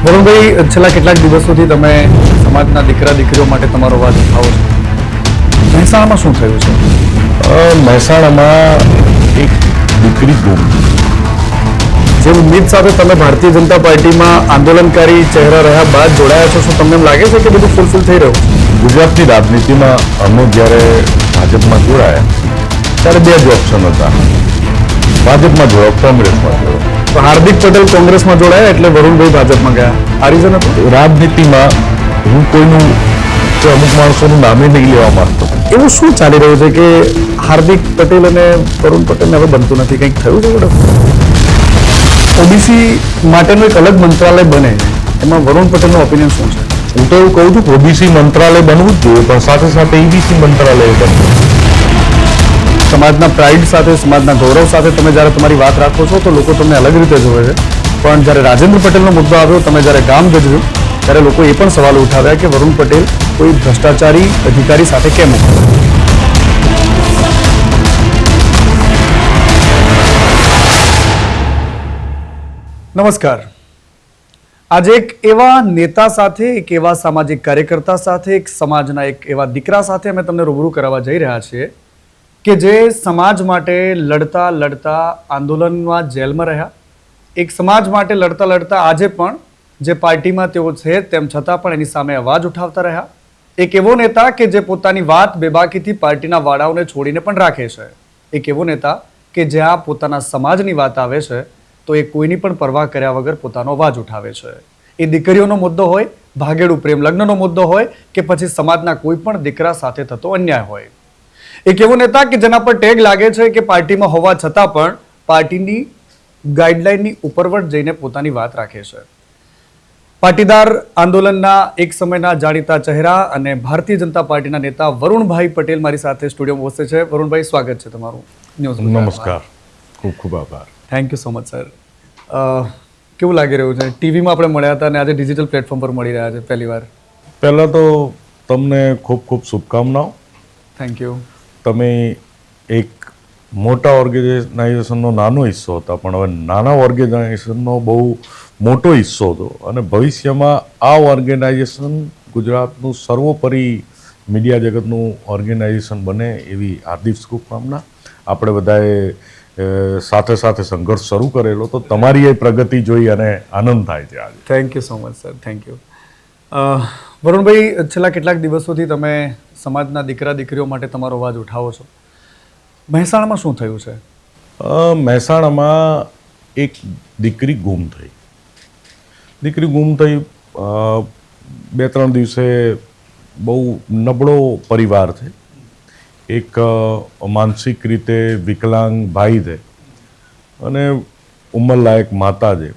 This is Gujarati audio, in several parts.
વરુણભાઈ, છેલ્લા કેટલાક દિવસોથી તમે સમાજના દીકરા દીકરીઓ માટે તમારો અવાજ ઉઠાવો છો. મહેસાણામાં શું થયું છે? મહેસાણામાં એક દીકરી ગુમ. જે ઉમ્મીદ સાથે તમે ભારતીય જનતા પાર્ટીમાં આંદોલનકારી ચહેરા રહ્યા બાદ જોડાયા છો, શું તમને એમ લાગે છે કે બધું ફૂલફિલ થઈ રહ્યું છે? ગુજરાતની રાજનીતિમાં અમે જ્યારે ભાજપમાં જોડાયા ત્યારે બે જ ઓપ્શન હતા, ભાજપમાં જોડો, કોંગ્રેસમાં જોડો. તો હાર્દિક પટેલ કોંગ્રેસમાં જોડાયા એટલે વરુણભાઈ ભાજપમાં ગયા, આ રીઝન હતું? રાજનીતિમાં હું કોઈનું કે અમુક માણસોનું નામે નહીં લેવા માંગતો. એવું શું ચાલી રહ્યું છે કે હાર્દિક પટેલ અને વરુણ પટેલને હવે બનતું નથી? કંઈક થયું છે મેડમ? ઓબીસી માટેનું એક અલગ મંત્રાલય બને, એમાં વરુણ પટેલનું ઓપિનિયન શું છે? હું તો એવું કહું છું કે ઓબીસી મંત્રાલય બનવું જ જોઈએ, પણ સાથે સાથે ઈબીસી મંત્રાલય બનવું. સમાજના પ્રાઇડ સાથે, સમાજના ગૌરવ સાથે તમે જ્યારે તમારી વાત રાખો છો તો લોકો તમને અલગ રીતે જોવે છે, પણ જ્યારે રાજેન્દ્ર પટેલનો મુદ્દો આવ્યો, તમે જ્યારે ગામ ગજવ્યું ત્યારે લોકો એ પણ સવાલો ઉઠાવ્યા કે વરુણ પટેલ કોઈ ભ્રષ્ટાચારી અધિકારી સાથે કેમ ઉભા? નમસ્કાર. આજે એક એવા નેતા સાથે, એક એવા સામાજિક કાર્યકર્તા સાથે, એક સમાજના એક એવા દીકરા સાથે અમે તમને રૂબરૂ કરાવવા જઈ રહ્યા છીએ કે જે સમાજ માટે લડતા લડતા આંદોલનમાં જેલમાં રહ્યા, એક સમાજ માટે લડતા લડતા આજે પણ જે પાર્ટીમાં તેઓ છે તેમ છતાં પણ એની સામે અવાજ ઉઠાવતા રહ્યા. એક એવો નેતા કે જે પોતાની વાત બેબાકીથી પાર્ટીના વાડાઓને છોડીને પણ રાખે છે. એક એવો નેતા કે જ્યાં પોતાના સમાજની વાત આવે છે તો એ કોઈની પણ પરવા કર્યા વગર પોતાનો અવાજ ઉઠાવે છે. એ દીકરીઓનો મુદ્દો હોય, ભાગેડુ પ્રેમ લગ્નનો મુદ્દો હોય કે પછી સમાજના કોઈ પણ દીકરા સાથે થતો અન્યાય હોય. એક એવો નેતા કે જેના પર ટેગ લાગે છે કે પાર્ટીમાં હોવા છતાં પણ પાર્ટીની ગાઈડલાઈનની ઉપરવટ જઈને પોતાની વાત રાખે છે. પાટીદાર આંદોલનના એક સમયના જાણીતા ચહેરા અને ભારતીય જનતા પાર્ટીના નેતા વરુણભાઈ પટેલ મારી સાથે સ્ટુડિયોમાં ઉપસ્થિત છે. વરુણભાઈ, સ્વાગત છે તમારું ન્યૂઝ. નમસ્કાર, ખૂબ ખૂબ આભાર. Thank you so much sir. કેવું લાગી રહ્યું છે? ટીવીમાં આપણે મળ્યા હતા અને આજે ડિજિટલ પ્લેટફોર્મ પર મળી રહ્યા છે પહેલી વાર. પહેલાં તો તમને ખૂબ ખૂબ શુભકામનાઓ. Thank you. તમે એક મોટા ઓર્ગેનાઇઝેશનનો નાનો હિસ્સો હતા, પણ હવે નાના ઓર્ગેનાઇઝેશનનો બહુ મોટો હિસ્સો હતો અને ભવિષ્યમાં આ ઓર્ગેનાઇઝેશન ગુજરાતનું સર્વોપરી મીડિયા જગતનું ઓર્ગેનાઇઝેશન બને એવી હાર્દિક શુભકામના. આપણે બધાએ સાથે સાથે સંઘર્ષ શરૂ કરેલો, તો તમારી એ પ્રગતિ જોઈ અને આનંદ થાય છે આજે. Thank you so much sir, thank you. વરુણભાઈ, છેલ્લા કેટલાક દિવસોથી તમે સમાજના દીકરા દીકરીઓ માટે તમારો અવાજ ઉઠાવો છો. મહેસાણામાં શું થયું છે? મહેસાણામાં એક દીકરી ગુમ થઈ. દીકરી ગુમ થઈ 2-3 દિવસે. બહુ નબળો પરિવાર છે. એક માનસિક રીતે વિકલાંગ ભાઈ છે અને ઉંમરલાયક માતા છે.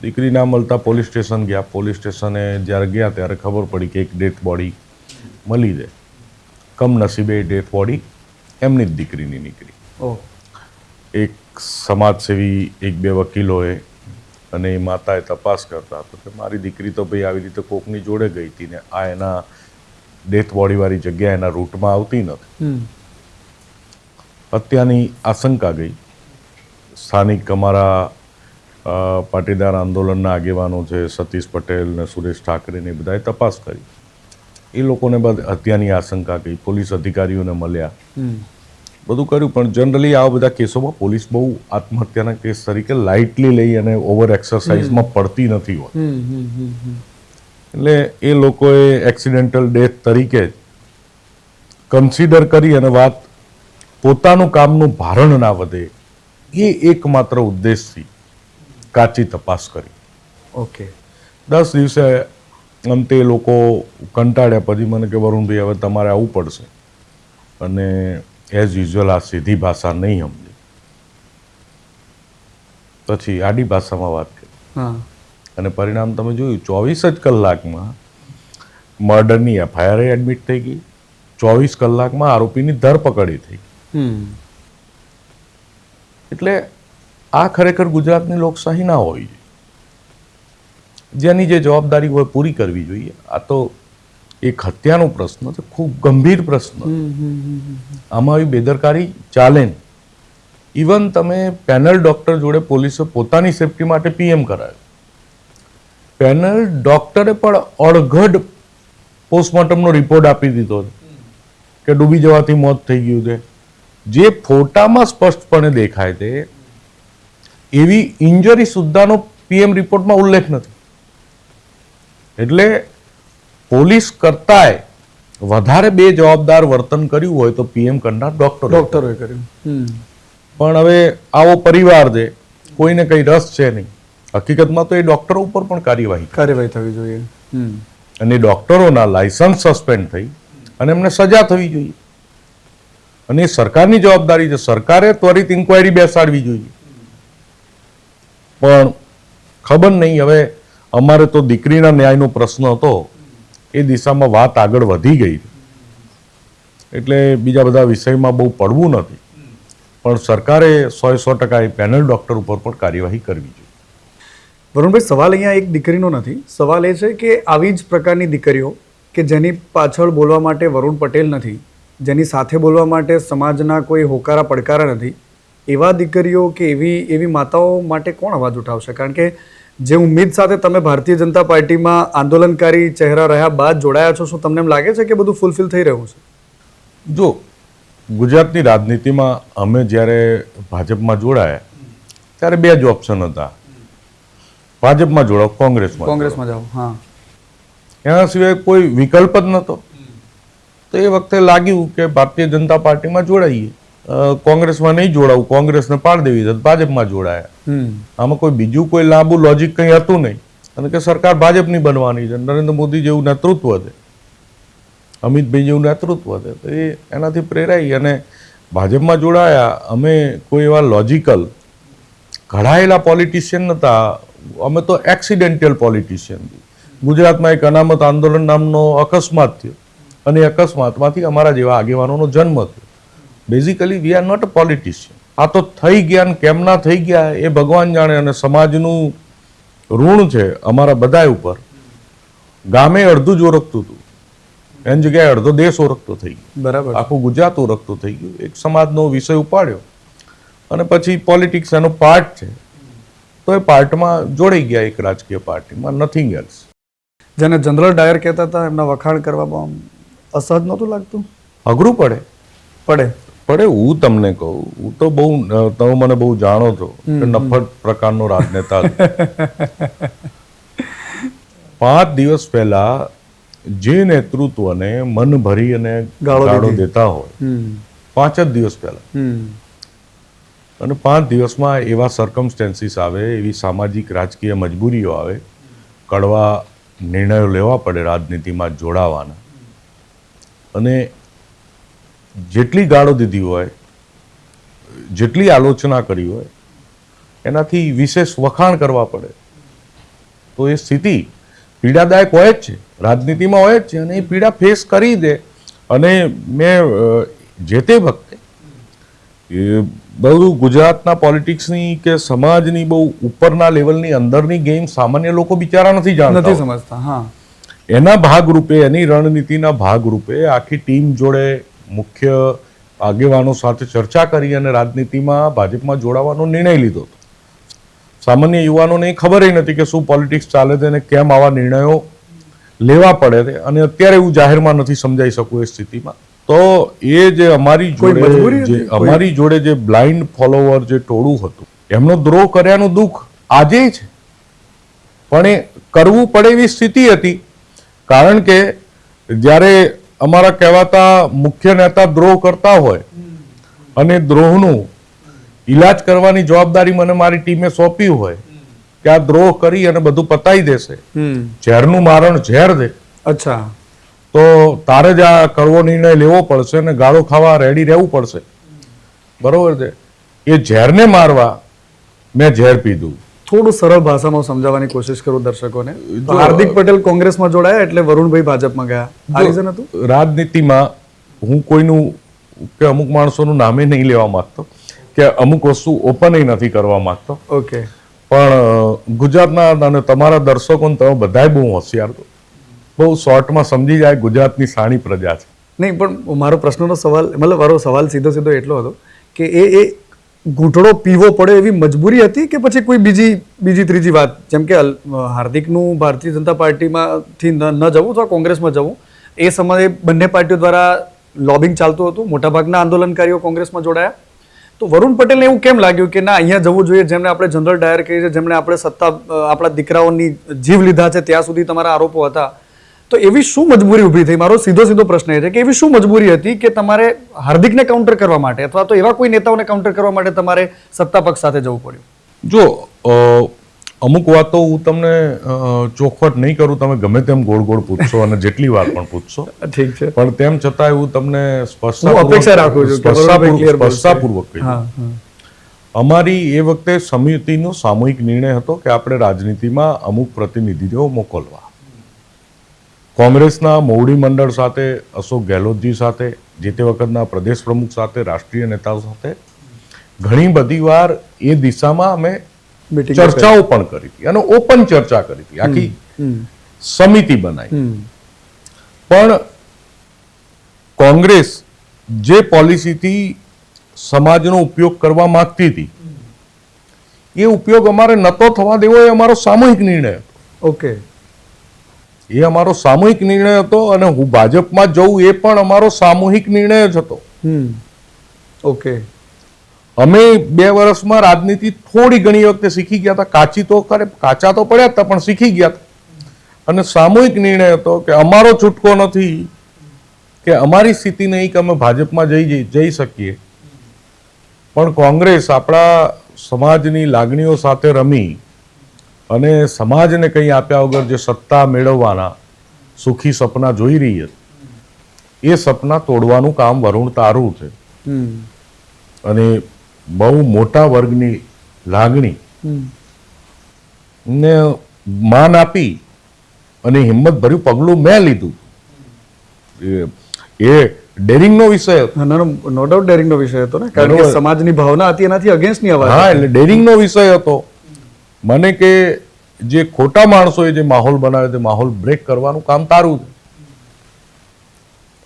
દીકરી ના મળતા પોલીસ સ્ટેશન ગયા. પોલીસ સ્ટેશને જ્યારે ગયા ત્યારે ખબર પડી કે એક ડેથ બોડી મળી છે. કમનસીબે ડેથ બોડી એમની જ દીકરીની નીકળી. એક સમાજસેવી, 1-2 વકીલોએ અને એ માતાએ તપાસ કરતા હતો કે મારી દીકરી તો ભાઈ આવી રીતે કોકની જોડે ગઈ હતી ને આ એના ડેથ બોડીવાળી જગ્યા એના રૂટમાં આવતી નથી. હત્યાની આશંકા ગઈ. સ્થાનિક અમારા પાટીદાર આંદોલનના આગેવાનો છે, સતીશ પટેલ ને સુરેશ ઠાકરે ને બધાએ તપાસ કરી. એ લોકોને હત્યાની આશંકા ગઈ. પોલીસ અધિકારીઓને મળ્યા, બધું કર્યું, પણ જનરલી આવા બધા કેસોમાં પોલીસ બહુ આત્મહત્યાના કેસ તરીકે લાઇટલી લઈ અને ઓવર એક્સરસાઇઝમાં પડતી નથી હોતી. એટલે એ લોકોએ એક્સિડેન્ટલ ડેથ તરીકે કન્સિડર કરી અને વાત પોતાનું કામનું ભારણ ના વધે એ એકમાત્ર ઉદ્દેશથી કાચી તપાસ કરી. ઓકે. 10 દિવસે અંતે એ લોકો કંટાળ્યા પછી મને કે વરુણભાઈ હવે તમારે આવવું પડશે અને એઝ યુઝ્યુઅલ આ સીધી ભાષા નહીં સમજી. પછી આડી ભાષામાં વાત કરી અને પરિણામ તમે જોયું. 24 જ કલાકમાં મર્ડરની FIR એડમિટ થઈ ગઈ. 24 કલાકમાં આરોપીની ધરપકડ થઈ ગઈ. એટલે આ ખરેખર ગુજરાતની લોકશાહી ના હોય. જેની જે જવાબદારી હોય પૂરી કરવી જોઈએ. આ તો એક હત્યાનો પ્રશ્ન છે, ખૂબ ગંભીર પ્રશ્ન. આમાં આવી બેદરકારી ચાલે નહીં. ઇવન તમે પેનલ ડોક્ટર જોડે પોલીસે પોતાની સેફટી માટે PM કરાયું. પેનલ ડોક્ટરે પણ અડઘડ પોસ્ટમોર્ટમનો રિપોર્ટ આપી દીધો છે કે ડૂબી જવાથી મોત થઈ ગયું છે. જે ફોટામાં સ્પષ્ટપણે દેખાય છે એવી ઇન્જરી સુદ્ધાનો પીએમ રિપોર્ટમાં ઉલ્લેખ નથી. એટલે પોલીસ કરતાંય વધારે બે જવાબદાર વર્તન કર્યું હોય તો પીએમ કરનાર ડોક્ટરોએ કર્યું. પણ હવે આવો પરિવાર છે, કોઈને કઈ રસ છે નહીં. હકીકતમાં તો એ ડોક્ટરો ઉપર પણ કાર્યવાહી થવી જોઈએ અને ડોક્ટરોના લાયસન્સ સસ્પેન્ડ થઈ અને એમને સજા થવી જોઈએ. અને એ સરકારની જવાબદારી છે, સરકારે ત્વરિત ઇન્કવાયરી બેસાડવી જોઈએ. પણ ખબર નહીં, હવે અમારે તો દીકરીના ન્યાયનો પ્રશ્ન હતો, એ દિશામાં વાત આગળ વધી ગઈ એટલે બીજા બધા વિષયમાં બહુ પડવું નથી. પણ સરકારે 100% એ પેનલ ડોક્ટર ઉપર પણ કાર્યવાહી કરવી જોઈએ. વરુણભાઈ, સવાલ અહીંયા એક દીકરીનો નથી. સવાલ એ છે કે આવી જ પ્રકારની દીકરીઓ કે જેની પાછળ બોલવા માટે વરુણ પટેલ નથી, જેની સાથે બોલવા માટે સમાજના કોઈ હોકારા પડકારા નથી, એવા દીકરીઓ કે એવી માતાઓ માટે કોણ અવાજ ઉઠાવશે? કારણ કે જે ઉમ્મીદ સાથે તમે ભારતીય જનતા પાર્ટીમાં આંદોલનકારી ચહેરા રહ્યા બાદ જોડાયા છો, શું તમને એમ લાગે છે કે બધું ફૂલફિલ થઈ રહ્યું છે? જો ગુજરાતની રાજનીતિમાં અમે જ્યારે ભાજપમાં જોડાયા ત્યારે બે જ ઓપ્શન હતા, ભાજપમાં જોડાવ, કોંગ્રેસમાં જાઓ. હા, એના સિવાય કોઈ વિકલ્પ જ નહોતો. તો એ વખતે લાગ્યું કે ભારતીય જનતા પાર્ટીમાં જોડાઈએ, કોંગ્રેસમાં નહીં જોડાવું, કોંગ્રેસને પાડ દેવી તો ભાજપમાં જોડાયા. આમાં કોઈ બીજું કોઈ લાંબુ લોજિક કંઈ હતું નહીં. અને કે સરકાર ભાજપની બનવાની છે, નરેન્દ્ર મોદી જેવું નેતૃત્વ છે, અમિતભાઈ જેવું નેતૃત્વ છે, તો એ એનાથી પ્રેરાઈ અને ભાજપમાં જોડાયા. અમે કોઈ એવા લોજિકલ ઘડાયેલા પોલિટિશિયન નહોતા, અમે તો એક્સિડેન્ટલ પોલિટિશિયન. ગુજરાતમાં એક અનામત આંદોલન નામનો અકસ્માત થયો અને અકસ્માતમાંથી અમારા જેવા આગેવાનોનો જન્મ થયો. Basically we are not a politician. આ તો થઈ ગયા ને કેમ ના થઈ ગયા એ ભગવાન જાણે, અને સમાજનું ઋણ છે અમારા બધા ઉપર. ગામે અડધું જ ઓળખતું હતું, એની જગ્યાએ અડધો દેશ ઓળખતો થઈ ગયો. બરાબર. આખું ગુજરાત ઓળખતું થઈ ગયું. એક સમાજનો વિષય ઉપાડ્યો અને પછી પોલિટિક્સ એનો પાર્ટ છે, તો એ પાર્ટમાં જોડાઈ ગયા એક રાજકીય પાર્ટીમાં, નથિંગ એલ્સ. જેને જનરલ ડાયર કહેતા હતા, એમના વખાણ કરવામાં અસહજ નહોતું લાગતું? અઘરું પડે. હું તમને કહું, હું તો બહુ, તમે મને બહુ જાણો છો કે નફ્ફટ પ્રકારનો રાજનેતા. 5 દિવસ પહેલા જે નેતૃત્વને મન ભરી અને ગાળો દેતા હોય, 5 જ દિવસ પહેલા, અને 5 દિવસમાં એવા સર્કમસ્ટેન્સીસ આવે, એવી સામાજિક રાજકીય મજબૂરીઓ આવે, કડવા નિર્ણયો લેવા પડે રાજનીતિમાં જોડાવાના, અને જેટલી ગાળો દીધી હોય, જેટલી આલોચના કરી હોય, એનાથી વિશેષ વખાણ કરવા પડે, તો એ સ્થિતિ પીડાદાયક હોય જ છે, રાજનીતિમાં હોય જ છે. અને એ પીડા ફેસ કરી દે. અને મેં જે તે વખતે બહુ ગુજરાતના પોલિટિક્સની કે સમાજની બહુ ઉપરના લેવલની અંદરની ગેમ સામાન્ય લોકો બિચારા નથી સમજતા. હા, એના ભાગરૂપે, એની રણનીતિના ભાગરૂપે આખી ટીમ જોડે, મુખ્ય આગેવાનો સાથે ચર્ચા કરી અને રાજનીતિમાં ભાજપમાં જોડાવાનો નિર્ણય લીધો હતો. સામાન્ય યુવાનોને ખબર નથી કે શું પોલિટિક્સ ચાલે છે અને કેમ આવા નિર્ણયો લેવા પડે છે. અને અત્યારે હું જાહેરમાં નથી સમજાઈ શકું એ સ્થિતિમાં. તો એ જે અમારી જોડે જે બ્લાઇન્ડ ફોલોવર જે ટોળું હતું, એમનો દ્રોહ કર્યાનું દુઃખ આજે છે, પણ એ કરવું પડે એવી સ્થિતિ હતી. કારણ કે જ્યારે અમારા કહેવાતા મુખ્ય નેતા દ્રોહ કરતા હોય અને દ્રોહનું ઈલાજ કરવાની જવાબદારી મને મારી ટીમે સોંપી હોય કે આ દ્રોહ કરી અને બધું પતાઈ દેશે, ઝેરનું મારણ ઝેર દે, અચ્છા, તો તારે જ આ કરવો નિર્ણય લેવો પડશે અને ગાળો ખાવા રેડી રહેવું પડશે. બરોબર છે. એ ઝેરને મારવા મેં ઝેર પીધું. થોડું સરળ ભાષામાં સમજાવવાની કોશિશ કરું દર્શકોને. હાર્દિક પટેલ કોંગ્રેસમાં જોડાયા એટલે વરુણભાઈ ભાજપમાં ગયા, આ રીઝન હતું? રાજનીતિમાં હું કોઈનું કે અમુક માણસોનું નામે નહીં લેવા માંગતો કે અમુક વસ્તુ ઓપન નથી કરવા માંગતો. ઓકે. પણ ગુજરાતના અને તમારા દર્શકોને તમે બધાય બહુ હોશિયાર છો, બહુ શોર્ટમાં સમજી જાય ગુજરાતની સાણી પ્રજા છે. નહીં, પણ મારો પ્રશ્નનો સવાલ, મતલબ મારો સવાલ સીધો એટલો હતો કે એ ઘૂંટડો પીવો પડે એવી મજબૂરી હતી કે પછી કોઈ બીજી ત્રીજી વાત, જેમ કે હાર્દિકનું ભારતીય જનતા પાર્ટીમાંથી ન જવું અથવા કોંગ્રેસમાં જવું, એ સમયે બંને પાર્ટીઓ દ્વારા લોબિંગ ચાલતું હતું, મોટાભાગના આંદોલનકારીઓ કોંગ્રેસમાં જોડાયા, તો વરુણ પટેલને એવું કેમ લાગ્યું કે ના અહીંયા જવું જોઈએ, જેમને આપણે જનરલ ડાયર કહીએ છીએ, જેમણે આપણે સત્તા આપણા દીકરાઓની જીવ લીધા છે ત્યાં સુધી તમારા આરોપો હતા, તો એવી શું મજબૂરી ઊભી થઈ? મારો સીધો પ્રશ્ન એ છે કે એવી શું મજબૂરી હતી કે તમારે હાર્દિકને કાઉન્ટર કરવા માટે અથવા તો એવા કોઈ નેતાઓને કાઉન્ટર કરવા માટે તમારે સત્તા પક્ષ સાથે જવું પડ્યું? જો અમુક વાતો હું તમને ચોખવટ નહીં કરું, તમે ગમે તેમ ગોળ ગોળ પૂછશો અને જેટલી વાર પણ પૂછશો, ઠીક છે, પણ તેમ છતાં હું તમને અપેક્ષા રાખું છું કે સ્પષ્ટતાપૂર્વક કહી. અમારી એ વખતે સમિતિનો સામૂહિક નિર્ણય હતો કે આપણે રાજનીતિમાં અમુક પ્રતિનિધિઓ મોકલવા. કોંગ્રેસના મોવડી મંડળ સાથે, અશોક ગેહલોતજી સાથે, જે તે વખતના પ્રદેશ પ્રમુખ સાથે, રાષ્ટ્રીય નેતાઓ સાથે ઘણી બધી વાર એ દિશામાં અમે ચર્ચાઓ પણ કરી હતી અને ઓપન ચર્ચા કરી હતી, આખી સમિતિ બનાવી. પણ કોંગ્રેસ જે પોલિસીથી સમાજનો ઉપયોગ કરવા માંગતી હતી એ ઉપયોગ અમારે નતો થવા દેવો, એ અમારો સામૂહિક નિર્ણય હતો. ઓકે, એ અમારો સામૂહિક નિર્ણય હતો અને હું ભાજપમાં જઉં એ પણ અમારો સામૂહિક નિર્ણય જ હતો. ઓકે, અમે 2 વર્ષમાં રાજનીતિ થોડી ઘણી વખતે શીખી ગયા હતા, કાચા તો પડ્યા હતા પણ શીખી ગયા હતા, અને સામૂહિક નિર્ણય હતો કે અમારો છૂટકો નથી કે અમારી સ્થિતિ નહીં કે અમે ભાજપમાં જઈ શકીએ, પણ કોંગ્રેસ આપણા સમાજની લાગણીઓ સાથે રમી અને સમાજને કંઈ આપ્યા વગર જે સત્તા મેળવવાના સુખી સપના જોઈ રહી હતી, એ સપના તોડવાનું કામ વરુણ તારું છે. અને બહુ મોટા વર્ગની લાગણી ને માન આપી અને હિંમત ભર્યું પગલું મેં લીધું. એ ડેરિંગનો વિષય હતો. નો ડાઉટ ડેરિંગનો વિષય હતો ને, કારણ કે સમાજની ભાવના હતી, એનાથી અગેન્સ્ટની અવાજ. હા, એટલે ડેરિંગનો વિષય હતો. મને કે જે ખોટા માણસોએ જે માહોલ બનાવ્યો તે માહોલ બ્રેક કરવાનું કામ તારું છે.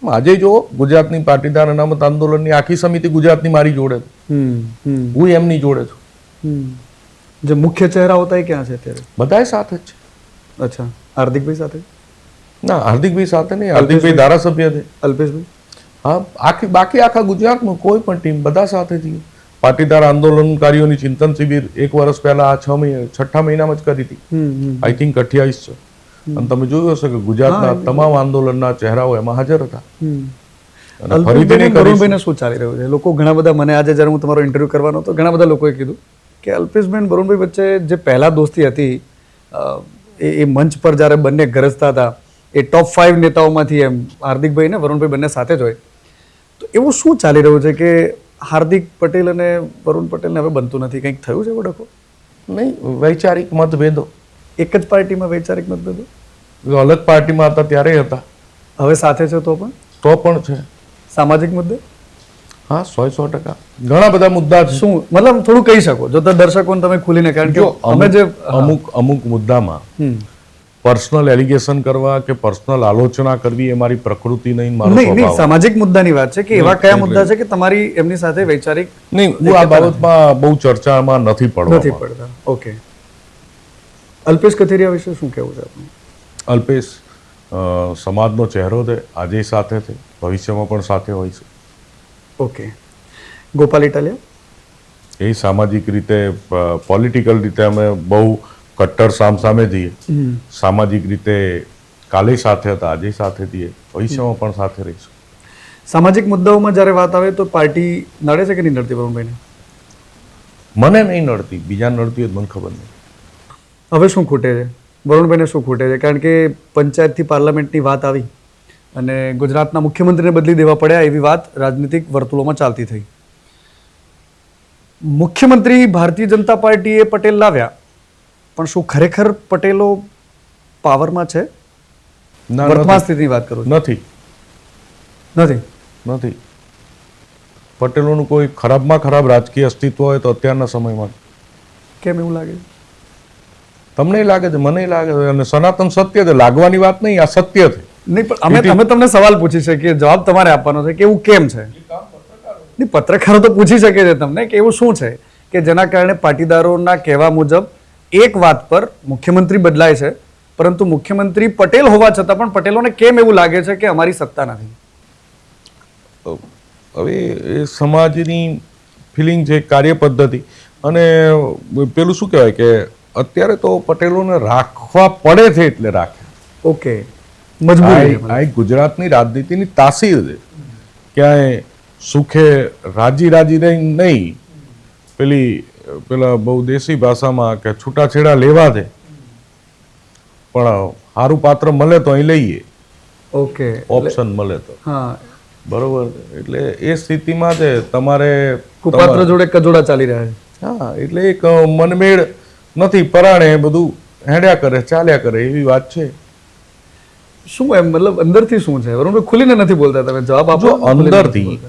આજે જો ગુજરાતની પાટીદાર અનામત આંદોલનની આખી સમિતિ ગુજરાતની મારી જોડે છે, હું એમની જોડે છું. જે મુખ્ય ચહેરા હતા એ ક્યાં છે અત્યારે? બધાય સાથે જ છે. અચ્છા, હાર્દિકભાઈ સાથે? ના, હાર્દિકભાઈ સાથે નહીં, હાર્દિકભાઈ ધારાસભ્ય છે. અલ્પેશભાઈ? હા, બાકી આખા ગુજરાતમાં કોઈ પણ ટીમ બધા સાથે છીએ. પાટીદાર આંદોલનકારીઓની ચિંતન શિબિર 1 વર્ષ પહેલા આ 6 મહિનામાં જ કરી હતી, આઈ થિંક 28 છે. અને તમે જોયું હશે કે ગુજરાતના તમામ આંદોલનના ચહેરાઓ એમાં હાજર હતા. વરુણભાઈને શું ચાલી રહ્યું છે? લોકો ઘણા બધા, મને આજે જ્યારે હું તમારો ઇન્ટરવ્યુ કરવાનો હતો, ઘણા બધા લોકોએ કીધું કે અલ્પેશભાઈ વરુણભાઈ વચ્ચે જે પહેલા દોસ્તી હતી, એ મંચ પર જ્યારે બંને ગરજતા હતા, એ ટોપ 5 નેતાઓમાંથી એમ હાર્દિકભાઈ ને વરુણભાઈ બંને સાથે જ હોય, તો એવું શું ચાલી રહ્યું છે કે હાર્દિક પટેલ અને વરુણ પટેલને હવે બનતું નથી? કંઈક થયું છે વડકો? નહીં, વૈચારિક મતભેદો. એક જ પાર્ટીમાં વૈચારિક મતભેદો? અલગ પાર્ટીમાં હતા ત્યારે હતા, હવે સાથે છે તો પણ છે. સામાજિક મુદ્દે? હા, 100% ઘણા બધા મુદ્દા છે. શું મતલબ થોડું કહી શકો જો તો દર્શકોને તમે ખુલીને? કારણ કે અમે જે અમુક મુદ્દામાં પર્સનલ એલિગેશન કરવા કે પર્સનલ આલોચના કરવી એ મારી પ્રકૃતિ નહીં, મારો નહીં, સામાજિક મુદ્દાની વાત છે કે એવા કયા મુદ્દા છે કે તમારી એમની સાથે વૈચારિક? નહીં, હું આ બાબતમાં બહુ ચર્ચામાં નથી પડતા. ઓકે, અલ્પેશ કથિરિયા વિશે શું કહેવું છે આપનું? અલ્પેશ સમાજનો ચહેરો છે, આજે સાથે છે, ભવિષ્યમાં પણ સાથે હોય છે. ઓકે, ગોપાલ ઇટાલિયા? એ સામાજિક રીતે, પોલિટિકલ રીતે અમે બહુ કટ્ટર સામસામે છીએ. સામાજિક રીતે કાલે સાથે હતા, આજે સાથે છીએ, ભવિષ્યમાં પણ સાથે રહીશું. સામાજિક મુદ્દાઓમાં જ્યારે વાત આવે તો પાર્ટી નડે છે કે નહીં નડતી વરુણભાઈને? મને નહીં નડતી, બીજા નડતી હોય મને ખબર નહીં. હવે શું ખૂટે છે વરુણભાઈને? શું ખૂટે છે? કારણ કે પંચાયતથી પાર્લામેન્ટની વાત આવી અને ગુજરાતના મુખ્યમંત્રીને બદલી દેવા પડ્યા એવી વાત રાજનીતિક વર્તુળોમાં ચાલતી થઈ. મુખ્યમંત્રી ભારતીય જનતા પાર્ટીએ પટેલ લાવ્યા, પણ શું ખરેખર પટેલો પાવરમાં છે? વર્તમાન સ્થિતિની વાત કરું છું. નથી. પટેલોનું કોઈ ખરાબમાં ખરાબ રાજકીય અસ્તિત્વ હોય તો અત્યારના સમયમાં. કેમ એવું લાગે? તમને લાગે છે, મને લાગે છે, અને સનાતન સત્ય છે, લાગવાની વાત નહીં, આ સત્ય છે. નહીં, પણ અમે તમને સવાલ પૂછી શકીએ, જવાબ તમારે આપવાનો છે કે એવું કેમ છે? નહીં, પત્રકારો તો પૂછી શકે છે તમને કે એવું શું છે કે જેના કારણે પાટીદારોના કહેવા મુજબ એક વાત પર મુખ્યમંત્રી બદલાય છે, પરંતુ મુખ્યમંત્રી પટેલ હોવા છતાં પણ પટેલોને કેમ એવું લાગે છે કે અમારી સત્તા નથી? હવે એ સમાજની ફિલિંગ છે, કાર્ય પદ્ધતિ, અને પેલું શું કહેવાય કે અત્યારે તો પટેલોને રાખવા પડે છે એટલે રાખે. ઓકે, મજબૂરી છે. આ એક ગુજરાતની રાજનીતિની તાસીર છે. ક્યાંય સુખે રાજી રાજી નહીં, પેલા બહુ દેશી ભાષામાં કે છૂટાછેડા લેવા છે, પણ સારું પાત્ર મળે તો અહીં લઈએ. ઓકે, ઓપ્શન મળે તો. હા, બરોબર. એટલે એ સ્થિતિમાં છે તમારે કુપાત્ર જોડે કજોડા ચાલી રહ્યા છે. હા, એટલે એક મનમેળ નથી, પરાણે બધું હેડ્યા કરે, ચાલ્યા કરે એવી વાત છે. શું એમ મતલબ અંદરથી શું છે? બરોબર, ખુલીને નથી બોલતા તમે, જવાબ આપો. જો અંદરથી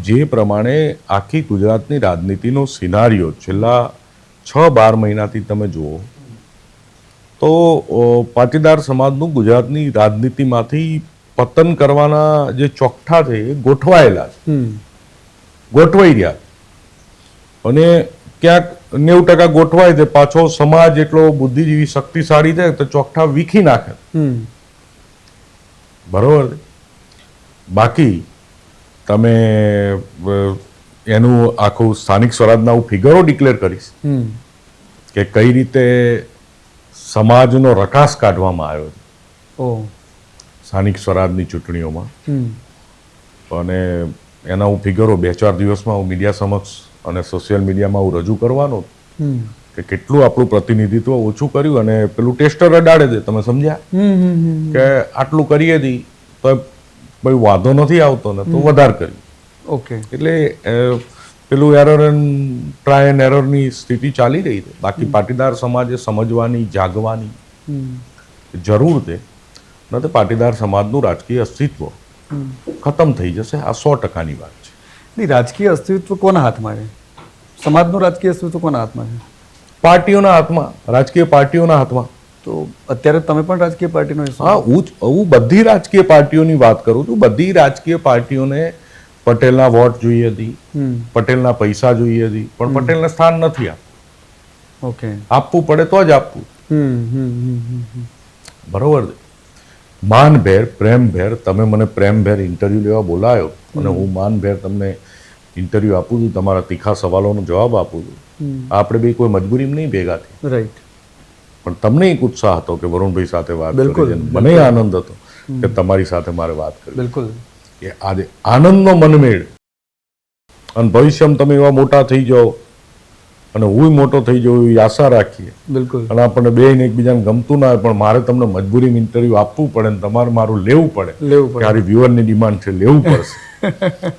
જે પ્રમાણે આખી ગુજરાતની રાજનીતિનો સિનારીઓ છેલ્લા 6-12 મહિનાથી તમે જુઓ તો પાટીદાર સમાજનું ગુજરાતની રાજનીતિમાંથી પતન કરવાના જે ચોકઠા છે એ ગોઠવાયેલા છે, ગોઠવાઈ રહ્યા. અને ક્યાંક 90% ગોઠવાય છે, પાછો સમાજ એટલો બુદ્ધિજીવી શક્તિશાળી છે તો ચોકઠા વીખી નાખે. બરોબર. બાકી તમે એનું આખું સ્થાનિક સ્વરાજના હું ફિગરો ડિક્લેર કરીશ કે કઈ રીતે સમાજનો રકાસ કાઢવામાં આવ્યો છે સ્થાનિક સ્વરાજની ચૂંટણીઓમાં, અને એના હું ફિગરો 2-4 દિવસમાં હું મીડિયા સમક્ષ અને સોશિયલ મીડિયામાં હું રજૂ કરવાનો કે કેટલું આપણું પ્રતિનિધિત્વ ઓછું કર્યું. અને પેલું ટેસ્ટર અડાડે છે, તમે સમજ્યા કે આટલું કરીએ હતી તો કોઈ વાંધો નથી આવતો ને તો વધારે કર્યું. ઓકે, એટલે પેલું એરર એન્ડ ટ્રાય એન્ડ એરરની સ્થિતિ ચાલી રહી છે. બાકી પાટીદાર સમાજે સમજવાની, જાગવાની જરૂર છે. ન તો પાટીદાર સમાજનું રાજકીય અસ્તિત્વ ખતમ થઈ જશે, આ 100%ની વાત છે. નહીં, રાજકીય અસ્તિત્વ કોના હાથમાં છે? સમાજનું રાજકીય અસ્તિત્વ કોના હાથમાં છે? પાર્ટીઓના હાથમાં, રાજકીય પાર્ટીઓના હાથમાં. તો અત્યારે તમે પણ રાજકીય પાર્ટીનો હિસ્સો? હા, હું બધી રાજકીય પાર્ટીઓની વાત કરું છું. બધી રાજકીય પાર્ટીઓને પટેલના વોટ જોઈએ હતી, પટેલના પૈસા જોઈએ હતી, પણ પટેલને સ્થાન નથી આપવું. ઓકે, આપવું પડે તો જ આપવું. બરોબર. માનભેર, પ્રેમભેર, તમે મને પ્રેમભેર ઇન્ટરવ્યુ લેવા બોલાયો અને હું માનભેર તમને ઇન્ટરવ્યુ આપું છું, તમારા તીખા સવાલોનો જવાબ આપું છું. આપણે બી કોઈ મજબૂરીમાં નહીં ભેગા થઈ. રાઈટ. પણ તમને એક ઉત્સાહ હતો કે વરુણભાઈ સાથે વાત બિલકુલ, કરી, મને આનંદ હતો કે તમારી સાથે મારે વાત કરી. બિલકુલ. કે આજે આનંદનો મનમેળ, અને ભવિષ્યમાં તમે એવા મોટા થઈ જાઓ અને હું મોટો થઈ જાઉં એવી આશા રાખીએ. બિલકુલ. અને આપણને બેને એકબીજાને ગમતું ના હોય, પણ મારે તમને મજબૂરીમાં ઇન્ટરવ્યુ આપવું પડે ને તમારે મારું લેવું પડે. પડે. મારી વ્યુઅરની ડિમાન્ડ છે, લેવું પડશે.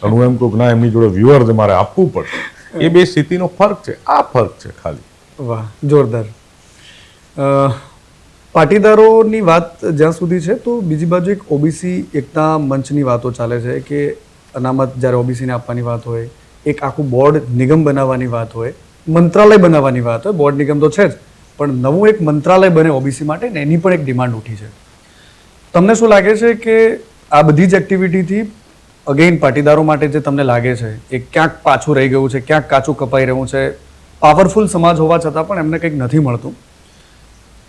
અને હું એમ કહું ના, એમની જોડે વ્યુઅર છે, મારે આપવું પડે. એ બે સ્થિતિનો ફરક છે, આ ફરક છે ખાલી. વાહ, જોરદાર. પાટીદારોની વાત જ્યાં સુધી છે, તો બીજી બાજુ એક ઓબીસી એકતા મંચની વાતો ચાલે છે કે અનામત જ્યારે ઓબીસીને આપવાની વાત હોય, એક આખું બોર્ડ નિગમ બનાવવાની વાત હોય, મંત્રાલય બનાવવાની વાત હોય. બોર્ડ નિગમ તો છે જ, પણ નવું એક મંત્રાલય બને ઓબીસી માટે ને એની પણ એક ડિમાન્ડ ઉઠી છે. તમને શું લાગે છે કે આ બધી જ એક્ટિવિટીથી અગેઇન પાટીદારો માટે જે તમને લાગે છે એ ક્યાંક પાછું રહી ગયું છે, ક્યાંક કાચું કપાઈ રહ્યું છે? પાવરફુલ સમાજ હોવા છતાં પણ એમને કંઈક નથી મળતું.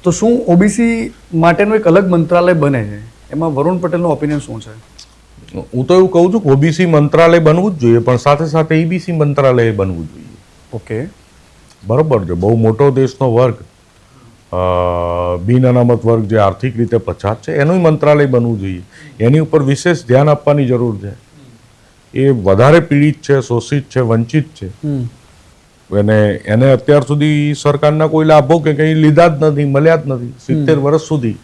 તો શું ઓબીસી માટેનું એક અલગ મંત્રાલય બને છે? એમાં વરુણ પટેલનું ઓપિનિયન શું છે? હું તો એવું કહું છું કે ઓબીસી મંત્રાલય બનવું જ જોઈએ, પણ સાથે સાથે ઈબીસી મંત્રાલય બનવું જોઈએ. ઓકે, બરોબર છે. બહુ મોટો દેશનો વર્ગ, બિન અનામત વર્ગ જે આર્થિક રીતે પછાત છે, એનું મંત્રાલય બનવું જોઈએ. એની ઉપર વિશેષ ધ્યાન આપવાની જરૂર છે. એ વધારે પીડિત છે, શોષિત છે, વંચિત છે, અને એને અત્યાર સુધી સરકારના કોઈ લાભો કે કંઈ લીધા જ નથી, મળ્યા જ નથી. 70 વર્ષ સુધી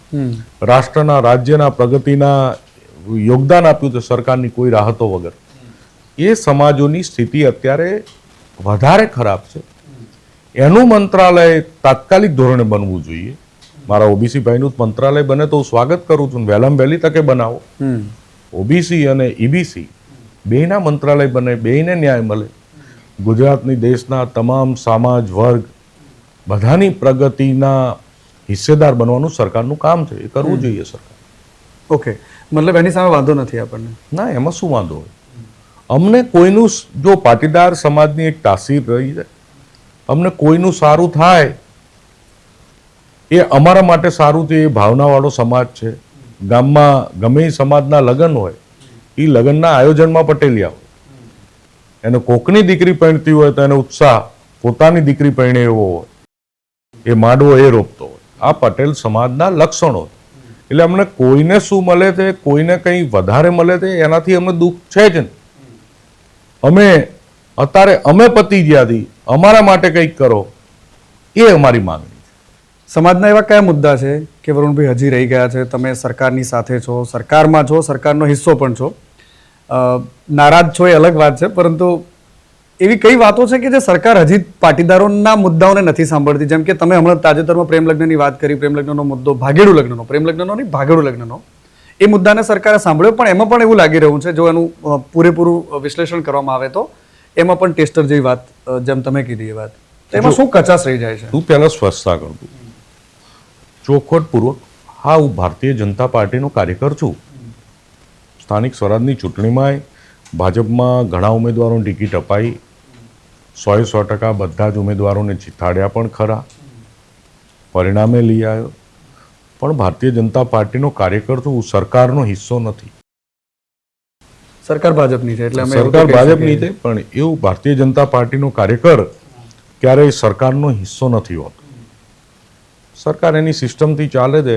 રાષ્ટ્રના, રાજ્યના પ્રગતિના યોગદાન આપ્યું છે સરકારની કોઈ રાહતો વગર. એ સમાજોની સ્થિતિ અત્યારે વધારે ખરાબ છે. એનું મંત્રાલય તાત્કાલિક ધોરણે બનવું જોઈએ. મારા ઓબીસી ભાઈનું મંત્રાલય બને તો હું સ્વાગત કરું છું, વહેલામાં વહેલી તકે બનાવો. ઓબીસી અને ઈબીસી બેયના મંત્રાલય બને, બેયને ન્યાય મળે. ગુજરાતની, દેશના તમામ સમાજ વર્ગ બધાની પ્રગતિના હિસ્સેદાર બનવાનું સરકારનું કામ છે. એ કરવું જોઈએ સરકાર. ઓકે, મતલબ એની સામે વાંધો નથી આપણને? ના, એમાં શું વાંધો હોય? અમને કોઈનું જો પાટીદાર સમાજની એક તાસીર રહી છે, અમને કોઈનું સારું થાય એ અમારા માટે સારું છે. એ ભાવનાવાળો સમાજ છે. ગામમાં ગમે એ સમાજના લગ્ન હોય એ લગ્નના આયોજનમાં પટેલિયા હોય. એને કોકની દીકરી પરણતી હોય તો એને ઉત્સાહ પોતાની દીકરી પરણે એવો હોય, એ માંડવો એ રોપતો હોય. આ પટેલ સમાજના લક્ષણો. એટલે અમને કોઈને શું મળે છે, કોઈને કંઈ વધારે મળે છે એનાથી અમને દુઃખ છે જ નહીં. અમે પતી ગયાથી અમારા માટે કંઈક કરો એ અમારી માંગણી. સમાજના એવા કયા મુદ્દા છે કે વરુણભાઈ હજી રહી ગયા છે? તમે સરકારની સાથે છો, સરકારમાં છો, સરકારનો હિસ્સો પણ છો, નારાજ છો એ અલગ વાત છે, પરંતુ એવી કઈ વાતો છે કે જે સરકાર હજી પાટીદારોના મુદ્દાઓને નથી સાંભળતી? જેમ કે તમે હમણાં તાજેતરમાં પ્રેમ લગ્નની વાત કરી, પ્રેમ લગ્નનો મુદ્દો, ભાગેડુ લગ્નનો, પ્રેમ લગ્નનો નહીં ભાગેડુ લગ્નનો, એ મુદ્દાને સરકારે સાંભળ્યો, પણ એમાં પણ એવું લાગી રહ્યું છે, જો એનું પૂરેપૂરું વિશ્લેષણ કરવામાં આવે તો એમાં પણ ટેસ્ટર જેવી વાત, જેમ તમે કીધી એ વાત, એમાં શું કચાશ રહી જાય છે? તું પહેલા સ્પષ્ટતા કરતું ચોખવટપૂર્વક, હા, હું ભારતીય જનતા પાર્ટીનો કાર્યકર છું. સ્થાનિક સ્વરાજની ચૂંટણીમાં ભાજપમાં ઘણા ઉમેદવારોને ટિકિટ અપાઈ, 100% બધા જ ઉમેદવારોને જીતાડ્યા પણ ખરા, પરિણામે લઈ આવ્યો. પણ ભારતીય જનતા પાર્ટીનો કાર્યકર છું, હું સરકારનો હિસ્સો નથી. સરકાર ભાજપની છે એટલે સરકાર ભાજપની છે, પણ એવું ભારતીય જનતા પાર્ટીનો કાર્યકર ક્યારેય સરકારનો હિસ્સો નથી હોતો. સરકાર એની સિસ્ટમથી ચાલે છે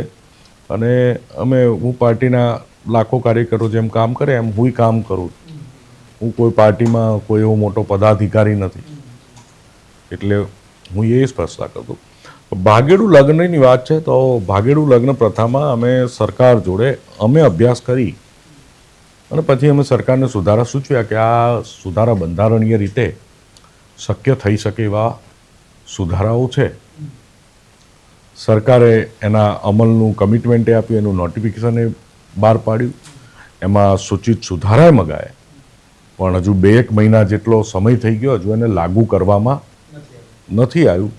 અને હું પાર્ટીના લાખો કાર્યકરો જેમ કામ કરે એમ હું કામ કરું. હું કોઈ પાર્ટીમાં કોઈ એવો મોટો પદાધિકારી નથી, એટલે હું એ સ્પષ્ટતા કરતો. ભાગેડુ લગ્નની વાત છે તો ભાગેડુ લગ્ન પ્રથામાં અમે સરકાર જોડે અભ્યાસ કરી અને પછી અમે સરકારને સુધારા સૂચવ્યા કે આ સુધારા બંધારણીય રીતે શક્ય થઈ શકે એવા સુધારાઓ છે. સરકારે એના અમલનું કમિટમેન્ટ આપ્યું, એનું નોટિફિકેશન બહાર પાડ્યું, એમાં સૂચિત સુધારાએ મગાયા, પણ હજુ 2-1 મહિના જેટલો સમય થઈ ગયો, હજુ એને લાગુ કરવામાં નથી આવ્યું.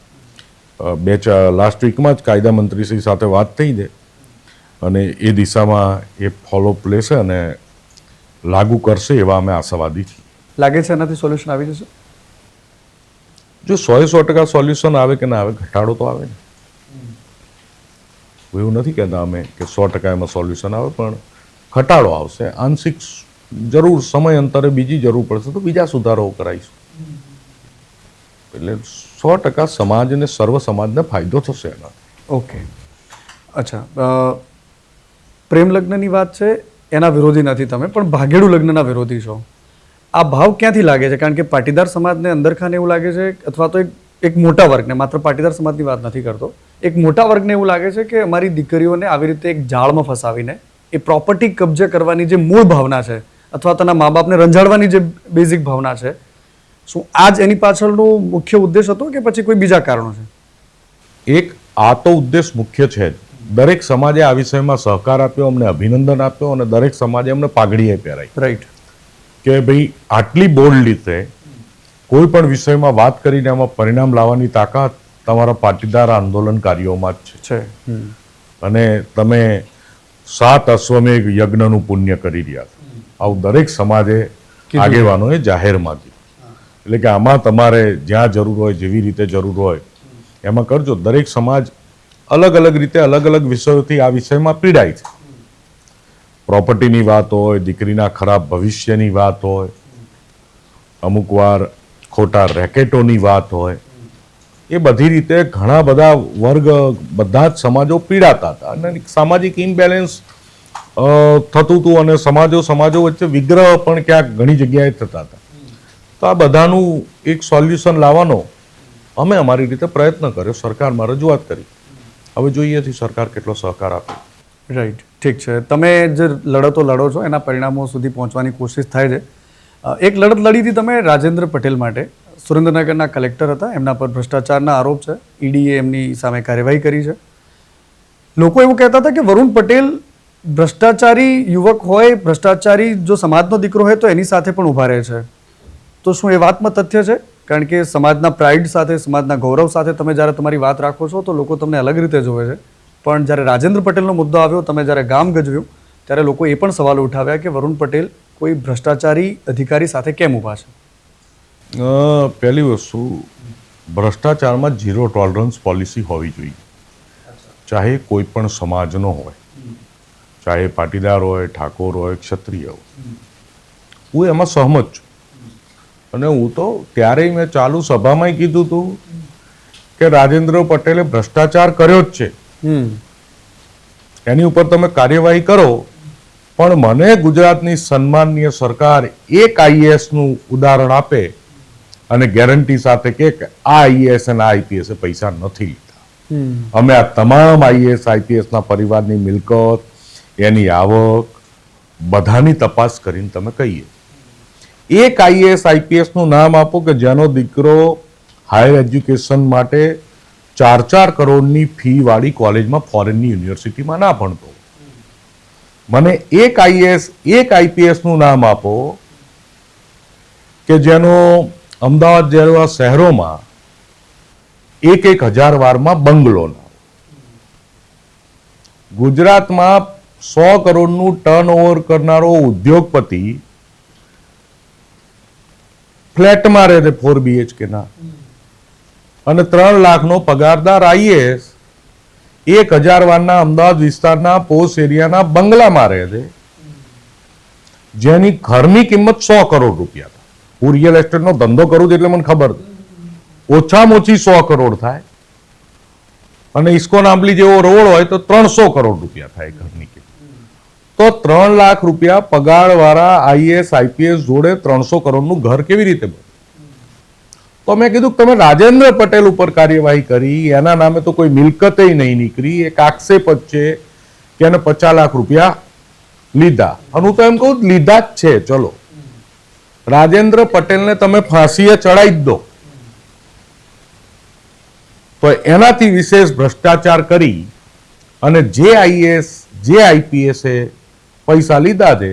લાસ્ટ વીકમાં જ કાયદા મંત્રીશ્રી સાથે વાત થઈ છે અને એ દિશામાં એ ફોલોઅપ લેશે અને લાગુ કરશે એવા અમે આશાવાદી છીએ. લાગે છે એનાથી સોલ્યુશન આવી જશે? જો 100% સોલ્યુશન આવે કે ના આવે, ઘટાડો તો આવે ને. એવું નથી કહેતા અમે કે 100% એમાં સોલ્યુશન આવે, પણ ઘટાડો આવશે આંશિક. જરૂર સમય અંતરે બીજી જરૂર પડશે તો બીજા સુધારાઓ કરાવીશું. એટલે 100% સમાજને, સર્વ સમાજને ફાયદો થશે એના. ઓકે, અચ્છા, પ્રેમ લગ્નની વાત છે, એના વિરોધી નથી તમે, પણ ભાગેડુ લગ્નના વિરોધી છો. આ ભાવ ક્યાંથી લાગે છે? કારણ કે પાટીદાર સમાજને અંદરખાને એવું લાગે છે, અથવા તો એક મોટા વર્ગને, માત્ર પાટીદાર સમાજની વાત નથી કરતો, એક મોટા વર્ગને એવું લાગે છે કે અમારી દીકરીઓને આવી રીતે એક જાળમાં ફસાવીને એ પ્રોપર્ટી કબજે કરવાની જે મૂળ ભાવના છે, અથવા તેના મા બાપને રંજાડવાની જે બેઝિક ભાવના છે, શું આ જ એની પાછળનો મુખ્ય ઉદ્દેશ હતો કે પછી કોઈ બીજા કારણો છે? એક આ તો ઉદ્દેશ મુખ્ય છે જ. દરેક સમાજે આ વિષયમાં સહકાર આપ્યો, અમને અભિનંદન આપ્યો અને દરેક સમાજે અમને પાઘડીએ પહેરાઈ. રાઈટ. કે ભાઈ આટલી બોલ્ડ રીતે કોઈ પણ વિષયમાં વાત કરીને એમાં પરિણામ લાવવાની તાકાત તમારા પાટીદાર આંદોલનકારીઓમાં જ છે. અને તમે 7 અશ્વમેઘ યજ્ઞનું પુણ્ય કરી રહ્યા છો. આવું દરેક સમાજે આગેવાનોએ જાહેરમાં કીધું. એટલે કે આમાં તમારે જ્યાં જરૂર હોય, જેવી રીતે જરૂર હોય એમાં કરજો. દરેક સમાજ અલગ અલગ રીતે અલગ અલગ વિષયોથી આ વિષયમાં પીડાય છે. પ્રોપર્ટીની વાત હોય, દીકરીના ખરાબ ભવિષ્યની વાત હોય, અમુક વાર ખોટા રેકેટોની વાત હોય, એ બધી રીતે ઘણા બધા વર્ગ, બધા જ સમાજો પીડાતા હતા અને સામાજિક ઇમ્બેલેન્સ થતું હતું અને સમાજો વચ્ચે વિગ્રહ પણ ક્યાંક ઘણી જગ્યાએ થતા હતા. તો આ બધાનું એક સોલ્યુશન લાવવાનો અમે અમારી રીતે પ્રયત્ન કર્યો, સરકારમાં રજૂઆત કરી. હવે જોઈએ છીએ સરકાર કેટલો સહકાર આપે. રાઈટ, ઠીક છે. તમે જે લડતો લડો છો એના પરિણામો સુધી પહોંચવાની કોશિશ થાય છે. એક લડત લડી હતી તમે રાજેન્દ્ર પટેલ માટે. સુરેન્દ્રનગરના કલેક્ટર હતા, એમના પર ભ્રષ્ટાચારના આરોપ છે, ઈડીએ એમની સામે કાર્યવાહી કરી છે. લોકો એવું કહેતા હતા કે વરુણ પટેલ ભ્રષ્ટાચારી યુવક હોય, ભ્રષ્ટાચારી જો સમાજનો દીકરો હોય તો એની સાથે પણ ઊભા રહે છે. તો શું એ વાતમાં તથ્ય છે? કારણ કે સમાજના પ્રાઇડ સાથે, સમાજના ગૌરવ સાથે તમે જ્યારે તમારી વાત રાખો છો તો લોકો તમને અલગ રીતે જોવે છે. પણ જ્યારે રાજેન્દ્ર પટેલનો મુદ્દો આવ્યો, તમે જ્યારે ગામ ગજવ્યું, ત્યારે લોકો એ પણ સવાલો ઉઠાવ્યા કે વરુણ પટેલ કોઈ ભ્રષ્ટાચારી અધિકારી સાથે કેમ ઊભા છે? પહેલી વસ્તુ, ભ્રષ્ટાચારમાં ઝીરો ટોલરન્સ પોલિસી હોવી જોઈએ, ચાહે કોઈ પણ સમાજનો હોય, ચાહે પાટીદાર હોય, ઠાકોર હોય, ક્ષત્રિય હોય. હું એમાં સહમત છું. અને હું તો ત્યારેય મેં ચાલુ સભામાં કીધું હતું કે રાજેન્દ્ર પટેલે ભ્રષ્ટાચાર કર્યો જ છે, એની ઉપર તમે કાર્યવાહી કરો. પણ મને ગુજરાતની સન્માનનીય સરકાર એક આઈએએસનું ઉદાહરણ આપે અને ગેરંટી સાથે કે આ આઈએએસ અને આઈપીએસ પૈસા નથી લીધા. અમે આ તમામ આઈએએસ આઈપીએસના પરિવારની મિલકત, એની આવક બધાની તપાસ કરીને તમે કહીએ. એક આઈએએસ આઈપીએસનું નામ આપો કે જેનો દીકરો હાયર એજ્યુકેશન માટે 4-4 કરોડની ફી વાળી કોલેજમાં ફોરેનની યુનિવર્સિટીમાં ના ભણતો. મને એક આઈએએસ એક આઈપીએસનું નામ આપો કે જેનો અમદાવાદ જેવા શહેરોમાં 1,000 વારમાં બંગલો ના. ગુજરાતમાં 100 કરોડનું ટર્નઓવર કરનારો ઉદ્યોગપતિ ફ્લેટમાં રહે છે 4 BHK ના, અને 3 લાખનો પગારદાર આઈએએસ 1,000 વારના અમદાવાદ વિસ્તારના પોસ્ટ એરિયાના બંગલામાં રહે છે, જેની ઘરની કિંમત 100 કરોડ રૂપિયા થાય. હું રિયલ એસ્ટેટનો ધંધો કરું છું એટલે મને ખબર છે, ઓછામાં ઓછી 100 કરોડ થાય. અને ઇસ્કોન આંબલી જેવો રોડ હોય તો 300 કરોડ રૂપિયા થાય ઘરની કિંમત. તો 3 લાખ રૂપિયા પગારવાળા આઈએએસ આઈપીએસ જોડે 300 કરોડનું ઘર કેવી રીતે બને? તો મેં કીધું તમે રાજેન્દ્ર પટેલ ઉપર કાર્યવાહી કરી, એના નામે તો કોઈ મિલકતે નહીં નીકળી. એક આક્ષેપ જ છે કે એને 50 લાખ રૂપિયા લીધા. અને હું તો એમ કહું લીધા જ છે. ચલો, રાજેન્દ્ર પટેલને તમે ફાંસીએ ચડાવી જ દો, તો એનાથી વિશેષ ભ્રષ્ટાચાર કરી અને જે આઈએએસ જે આઈપીએસ પૈસા લીધા છે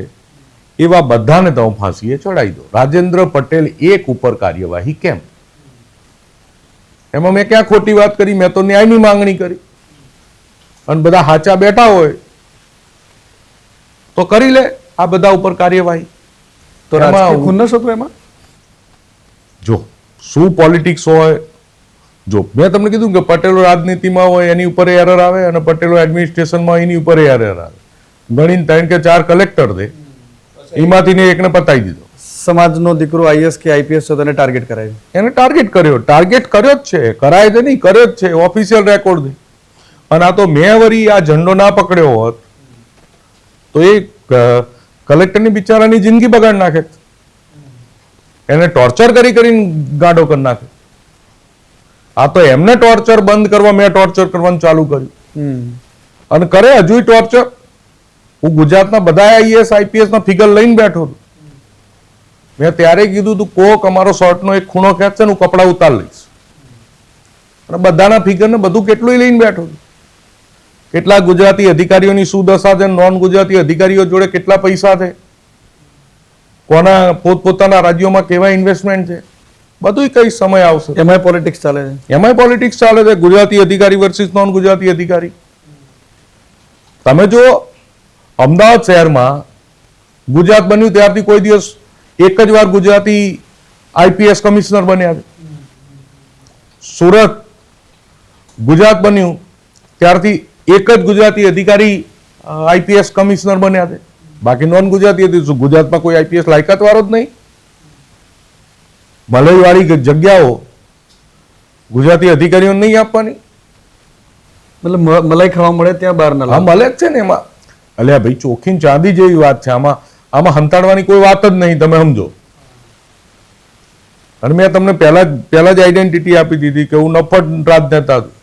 એવા બધાને તમે ફાંસીએ ચડાવી દો. રાજેન્દ્ર પટેલ એક ઉપર કાર્યવાહી કેમ? એમાં મેં ક્યાં ખોટી વાત કરી? મેં તો ન્યાયની માંગણી કરી. અને બધા હાચા બેઠા હોય તો કરી લે આ બધા ઉપર કાર્યવાહી. તો રાજકીય ખુન્નસ હતો એમાં? જો શું પોલિટિક્સ હોય, જો મેં તમને કીધું કે પટેલો રાજનીતિમાં હોય એની ઉપર એરર આવે, અને પટેલો એડમિનિસ્ટ્રેશનમાં એની ઉપર એરર આવે. ગણીને 3 કે 4 કલેક્ટર દે, એમાંથી એકને પતાવી દીધો. સમાજનો દીકરો આઈએસ કે આઈપીએસ છે તેને ટાર્ગેટ કરાય, એને ટાર્ગેટ કર્યો જ છે, કરાય છે નહીં, કર્યો જ છે, ઓફિશિયલ રેકોર્ડ છે. અને આ તો મેં વળી આ ઝંડો ના પકડ્યો હોત તો એ કલેક્ટરની બિચારાની જિંદગી બગાડ નાખે, એને ટોર્ચર કરીને ગાડો કરી નાખે. આ તો એમને ટોર્ચર બંધ કરવા મેં ટોર્ચર કરવાનું ચાલુ કર્યું, અને કરે હજુ ટોર્ચર. હું ગુજરાતના બધા આઈએએસ આઈપીએસ ના ફિગર લઈને બેઠો છું. મેં ત્યારે કીધું તું કોક અમારો શર્ટનો એક ખૂણો ખેંચશે ને હું કપડા ઉતાર લઈશ. અને બધાના ફિગર ને બધું કેટલું લઈને બેઠો છું. કેટલા ગુજરાતી અધિકારીઓની શું દશા છે, નોન ગુજરાતી અધિકારીઓ જોડે કેટલા પૈસા છે, કોના પોતપોતાના રાજ્યોમાં કેવા ઇન્વેસ્ટમેન્ટ છે, બધું કઈ સમય આવશે. એમાંય પોલિટિક્સ ચાલે છે. એમાંય પોલિટિક્સ ચાલે છે. ગુજરાતી અધિકારી વર્સિસ નોન ગુજરાતી અધિકારી. તમે જો અમદાવાદ શહેરમાં ગુજરાત બન્યું ત્યારથી કોઈ દિવસ એક જ વાર ગુજરાતી આઈપીએસ કમિશનર બન્યા છે. સુરત ગુજરાત બન્યું ત્યારથી એક જ ગુજરાતી અધિકારી આઈપીએસ કમિશનર બન્યા છે. બાકી નોન ગુજરાતી હતી. ગુજરાતમાં કોઈ આઈપીએસ લાયકાત વાળો જ નહીં. મલઈ વાળી જગ્યાઓ ગુજરાતી અધિકારીઓને નહીં આપવાની. મતલબ મલાઈ ખાવા મળે ત્યાં બહાર ના હા, મળે જ છે ને. એમાં અલ્યા ભાઈ ચોખ્ખી ચાંદી જેવી વાત છે. આમાં હંતાડવાની કોઈ વાત જ નહીં, તમે સમજો. અને મેં તમને પહેલા જ આઈડેન્ટિટી આપી દીધી કે હું નફટ રાજનેતા છું.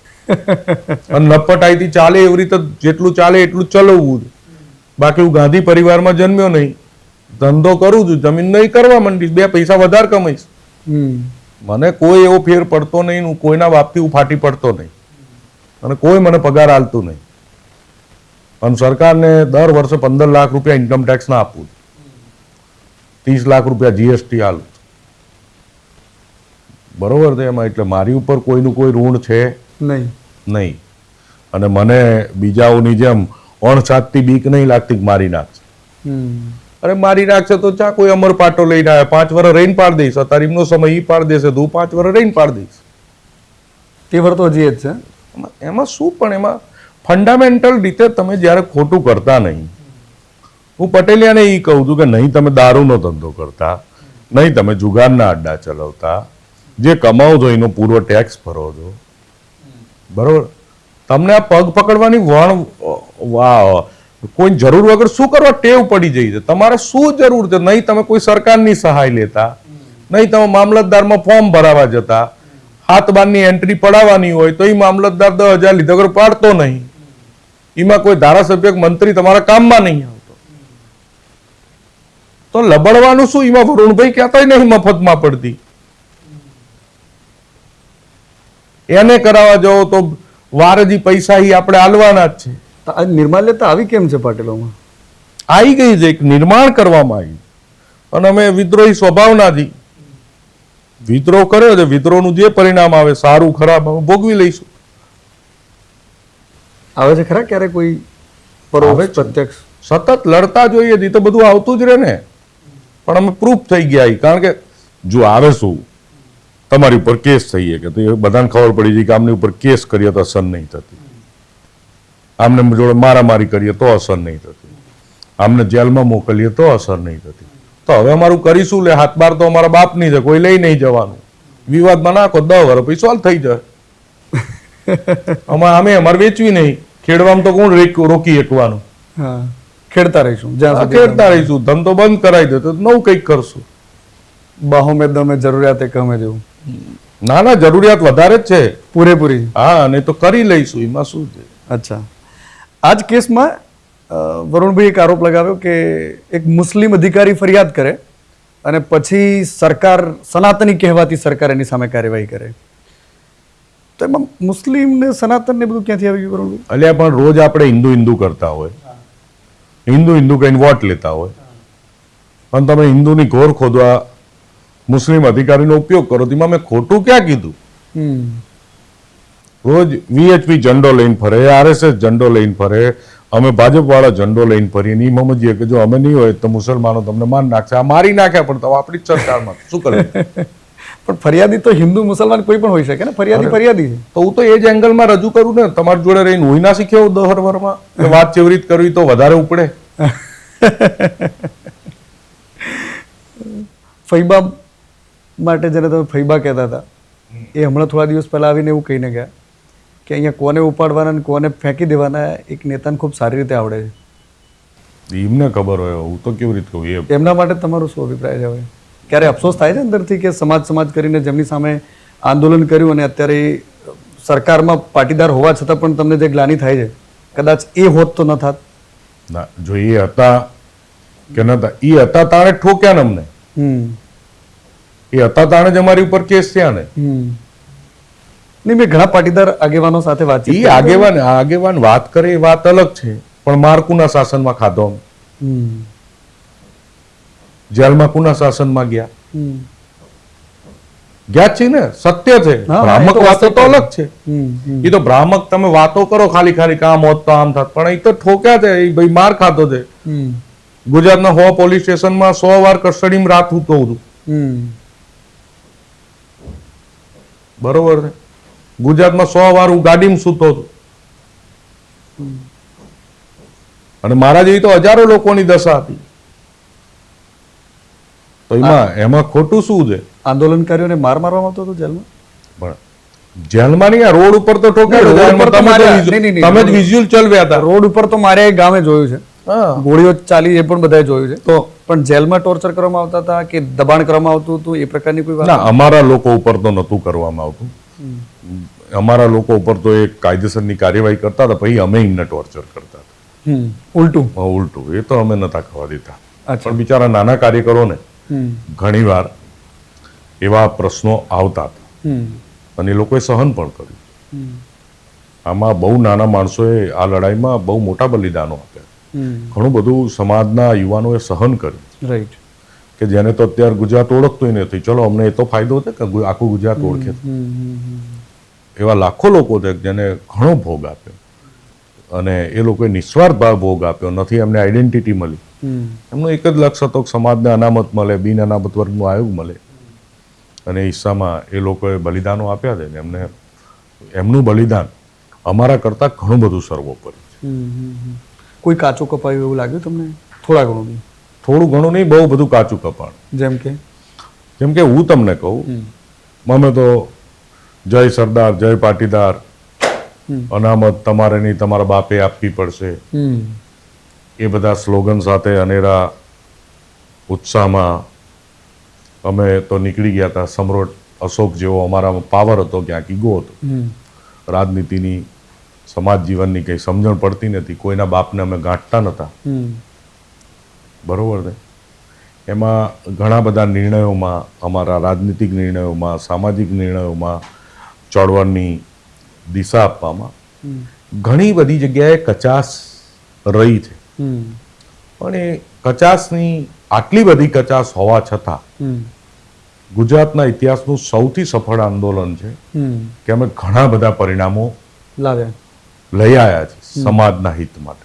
અને નફટાઈથી ચાલે એવી રીતે જેટલું ચાલે એટલું ચલાવવું છે. બાકી હું ગાંધી પરિવારમાં જન્મ્યો નહીં, ધંધો કરું છું, જમીન નહીં કરવા માંડીશ, 2 પૈસા વધારે કમાઈશ. મને કોઈ એવો ફેર પડતો નહીં. હું કોઈના બાપથી હું ફાટી પડતો નહીં, અને કોઈ મને પગાર આલતું નહીં. અને સરકારને દર વર્ષે 15 લાખ રૂપિયા ઇન્કમ ટેક્સ ના આપવું, 30 લાખ રૂપિયા જીએસટી આલું, બરોબર છે એમાં. એટલે મારી ઉપર કોઈનું કોઈ ઋણ છે નહીં. અને મને બીજાઓની જેમ અણસાચતી બીક નહીં લાગતી કે મારી નાખશે. અરે મારી નાખશે તો ચા કોઈ અમર પાટો લઈને આવે, 5 વર્ષ રહીને પાડી દઈશ, અત્યારે એમનો સમય ઈ પાડી દેશે તો હું 5 વર્ષ રહીને પાડી દઈશ. તે વર તો હજી એ જ છે. એમાં શું, પણ એમાં ફંડામેન્ટલ રીતે તમે જ્યારે ખોટું કરતા નહીં, હું પટેલિયાને એ કહું છું કે નહીં તમે દારૂનો ધંધો કરતા, નહીં તમે જુગારના અડ્ડા ચલાવતા, જે કમાવો છો એનો પૂરો ટેક્સ ભરો છો, બરોબર? તમને આ પગ પકડવાની કોઈ જરૂર વગર શું કરવા ટેવ પડી જઈ છે. તમારે શું જરૂર છે? નહીં તમે કોઈ સરકારની સહાય લેતા, નહીં તમે મામલતદારમાં ફોર્મ ભરાવા જતા, હાથ બારની એન્ટ્રી પડાવવાની હોય તો એ મામલતદાર 10,000 લીધા વગર પાડતો નહીં, એમાં કોઈ ધારાસભ્ય મંત્રી તમારા કામમાં નહીં આવતો, તો લબડવાનું શું? એમાં વરુણભાઈ કહેતા નહીં મફતમાં પડતી, એને કરાવવા જાઓ તો વારજી પૈસા આપણે આલવાના જ છે. આ નિર્માલ્યતા આવી કેમ છે પાટીલોમાં? આવી ગઈ છે, એક નિર્માણ કરવામાં આવ્યું, અને અમે વિદ્રોહી સ્વભાવનાથી વિદ્રોહ કર્યો છે. વિદ્રોહનું જે પરિણામ આવે, સારું ખરાબ, અમે ભોગવી લઈશું. આવે છે ખરા ક્યારે કોઈ પરોક્ષ પ્રત્યક્ષ? સતત લડતા જોઈએ એ તો બધું આવતું જ રહે ને, પણ અમે પ્રૂફ થઈ ગયા. કારણ કે જો આવે શું, તમારી ઉપર કેસ થઈએ કે તો બધાને ખબર પડી જાય કે આમની ઉપર કેસ કરીએ તો અસર નહીં થતી, આમને જોડે મારામારી કરીએ તો અસર નહીં થતી, આમને જેલમાં મોકલીએ તો અસર નહીં થતી. તો હવે અમારું કરીશું લે, હાથ બાર તો અમારા બાપની છે, કોઈ લઈ નહીં જવાનું. વિવાદમાં નાખો 10 વર્ષ પછી સોલ્વ થઈ જાય. અમારે વેચવી નહીં, ખેડવામાં તો કોણ રોકી શકવાનું? ખેડતા રહીશું, ખેડતા રહીશું. ધંધો બંધ કરાવી દે તો નવું કંઈક કરશું. બાહો મેં દમે જરૂરિયાત કમે જેવું. ના ના, જરૂરિયાત વધારે જ છે, પૂરેપૂરી. હા, અને તો કરી લઈશું, એમાં શું છે. અચ્છા, આ જ કેસમાં વરુણભાઈ એક આરોપ લગાવ્યો કે એક મુસ્લિમ અધિકારી ફરિયાદ કરે અને પછી સરકાર, સનાતની કહેવાતી સરકાર એની સામે કાર્યવાહી કરે, તો એમાં મુસ્લિમ ને સનાતન ને બધું ક્યાંથી આવી ગયું વરુણભાઈ? અલ્યા પણ રોજ આપણે હિન્દુ કરતા હોય, હિન્દુ કહીને વોટ લેતા હોય, અને તમે હિન્દુની ઘોર ખોદવા મુસ્લિમ અધિકારીનો ઉપયોગ કરો, તેમાં મેં ખોટું ક્યાં કીધું? રોજ વીએચપી ઝંડો લઈને ફરે, આરએસએસ ઝંડો લઈને ફરે, અમે ભાજપ વાળા ઝંડો લઈને ફરીએ. એમ સમજીએ કે જો અમે નહીં હોય તો મુસલમાનો તમને માર નાખશે. આ મારી નાખ્યા પણ તો આપણી જ સરકારમાં શું કરે? પણ ફરિયાદી તો હિન્દુ મુસલમાન કોઈ પણ હોઈ શકે ને, ફરિયાદી છે. તો હું તો એ જ એંગલમાં રજૂ કરું ને, તમારી જોડે રહીને હું ના શીખ્યો 10 વર્ષમાં કે વાત ચેવી રીતે કરવી તો વધારે ઉપડે. ફૈબા માટે જેને તમે ફૈબા કહેતા હતા, એ હમણાં થોડા દિવસ પહેલા આવીને એવું કહીને ગયા કે અહીંયા કોને ઉપાડવાના અને કોને ફેંકી દેવાના એક નેતાને ખૂબ સારી રીતે આવડે છે. એમને ખબર હોય, હું તો કેવી રીતે કહું? એમના માટે તમારો શું અભિપ્રાય છે? હવે ક્યારે અફસોસ થાય છે અંદરથી કે સમાજ કરીને જેમની સામે આંદોલન કર્યું અને અત્યારે સરકારમાં પાટીદાર હોવા છતાં પણ તમને જે ગ્લાનિ થાય છે, કદાચ એ હોત તો ન થાત? ના, જો એ હતા કે નતા, એ હતા તાણે ઠોક્યા ને અમને, એ હતા તાણે જ અમારી ઉપર કેસ થયા ને. નહીં, મેં ઘણા પાટીદાર આગેવાનો સાથે વાતચીત, એ આગેવાન વાત કરે એ વાત અલગ છે, પણ માર કુના શાસનમાં ખાધો? જેલમાં કુના શાસનમાં ગયા? ગયા છે ને, સત્ય છે. ભ્રામક વાતો તો અલગ છે. એ તો ભ્રામક તમે વાતો કરો ખાલી કામ હોત તો આમ થાત, પણ એ તો ઠોક્યા છે, એ ભાઈ માર ખાધો છે. ગુજરાતના 100 પોલીસ સ્ટેશનમાં 100 વાર કસ્ટડીમાં રાત સૂતો હતું. બરોબર છે. ગુજરાતમાં 100 વાર હું ગાડીમાં સૂતો હતો, અને મારા જેવી તો હજારો લોકોની દશા હતી. તો એમાં ખોટું શું છે? આંદોલનકારીઓને માર મારવામાં આવતો હતો જેલમાં? પણ જેલમાં નહીં, રોડ ઉપર તો ઠોકાયો. તમે જ વિઝ્યુઅલ ચલવ્યા હતા. રોડ ઉપર તો મારે ગામે જોયું છે, ગોળીઓ ચાલી, એ પણ બધાએ જોયું છે. તો પણ જેલમાં ટોર્ચર કરવામાં આવતા હતા કે દબાણ કરવામાં આવતું હતું એ પ્રકારની કોઈ વાત? ના, અમારા લોકો ઉપર તો નહોતું કરવામાં આવતું. અમારા લોકો ઉપર તો એક કાયદેસરની કાર્યવાહી કરતા હતા, પછી અમે એમને ટોર્ચર કરતા હતા. ઉલટું એ તો અમે નતા ખવા દેતા. પણ બિચારા નાના કાર્યકરોને ઘણીવાર એવા પ્રશ્નો આવતા હતા, અને એ લોકોએ સહન પણ કર્યું. આમાં બહુ નાના માણસોએ આ લડાઈમાં બહુ મોટા બલિદાનો આપ્યા. ઘણું બધું સમાજના યુવાનોએ સહન કર્યું. રાઈટ. કે જેને તો અત્યારે ગુજરાત ઓળખતું નથી, ચલો અમને એ તો ફાયદો છે કે આખું ગુજરાત ઓળખે. એવા લાખો લોકો છે જેને ઘણો ભોગ આપ્યો. અને એ લોકોએ નિસ્વાર્થ ભાવ ભોગ આપ્યો નથી, એમને આઈડેન્ટિટી મળી. એમનું એક જ લક્ષ્ય હતો કે સમાજને અનામત મળે, બિન અનામત વર્ગનું આયોગ મળે, અને હિસ્સામાં એ લોકોએ બલિદાનો આપ્યા છે ને એમનું બલિદાન અમારા કરતાં ઘણું બધું સર્વોપરી છે. કોઈ કાચું કપાયું એવું લાગ્યું તમને? થોડા ઘણું બી? થોડું ઘણું નહીં, બહુ બધું કાચું કપાણ. જેમ કે હું તમને કહું, અમે તો જય સરદાર, જય પાટીદાર, અનામત તમારે નહીં, તમારા બાપે આપવી પડશે, એ બધા સ્લોગન સાથે અનેરા ઉત્સાહમાં અમે તો નીકળી ગયા હતા. સમ્રાટ અશોક જેવો અમારામાં પાવર હતો, ક્યાંક ઈગો હતો. રાજનીતિની, સમાજ જીવનની કંઈ સમજણ પડતી નથી, કોઈના બાપને અમે ગાંઠતા નહોતા. બરોબર ને? એમાં ઘણા બધા નિર્ણયોમાં, અમારા રાજનીતિક નિર્ણયોમાં, સામાજિક નિર્ણયોમાં, ચળવળની દિશા આપવામાં ઘણી બધી જગ્યાએ કચાશ રહી છે. પણ એ કચાશની, આટલી બધી કચાશ હોવા છતાં ગુજરાતના ઇતિહાસનું સૌથી સફળ આંદોલન છે કે અમે ઘણા બધા પરિણામો લઈ આવ્યા છે સમાજના હિત માટે.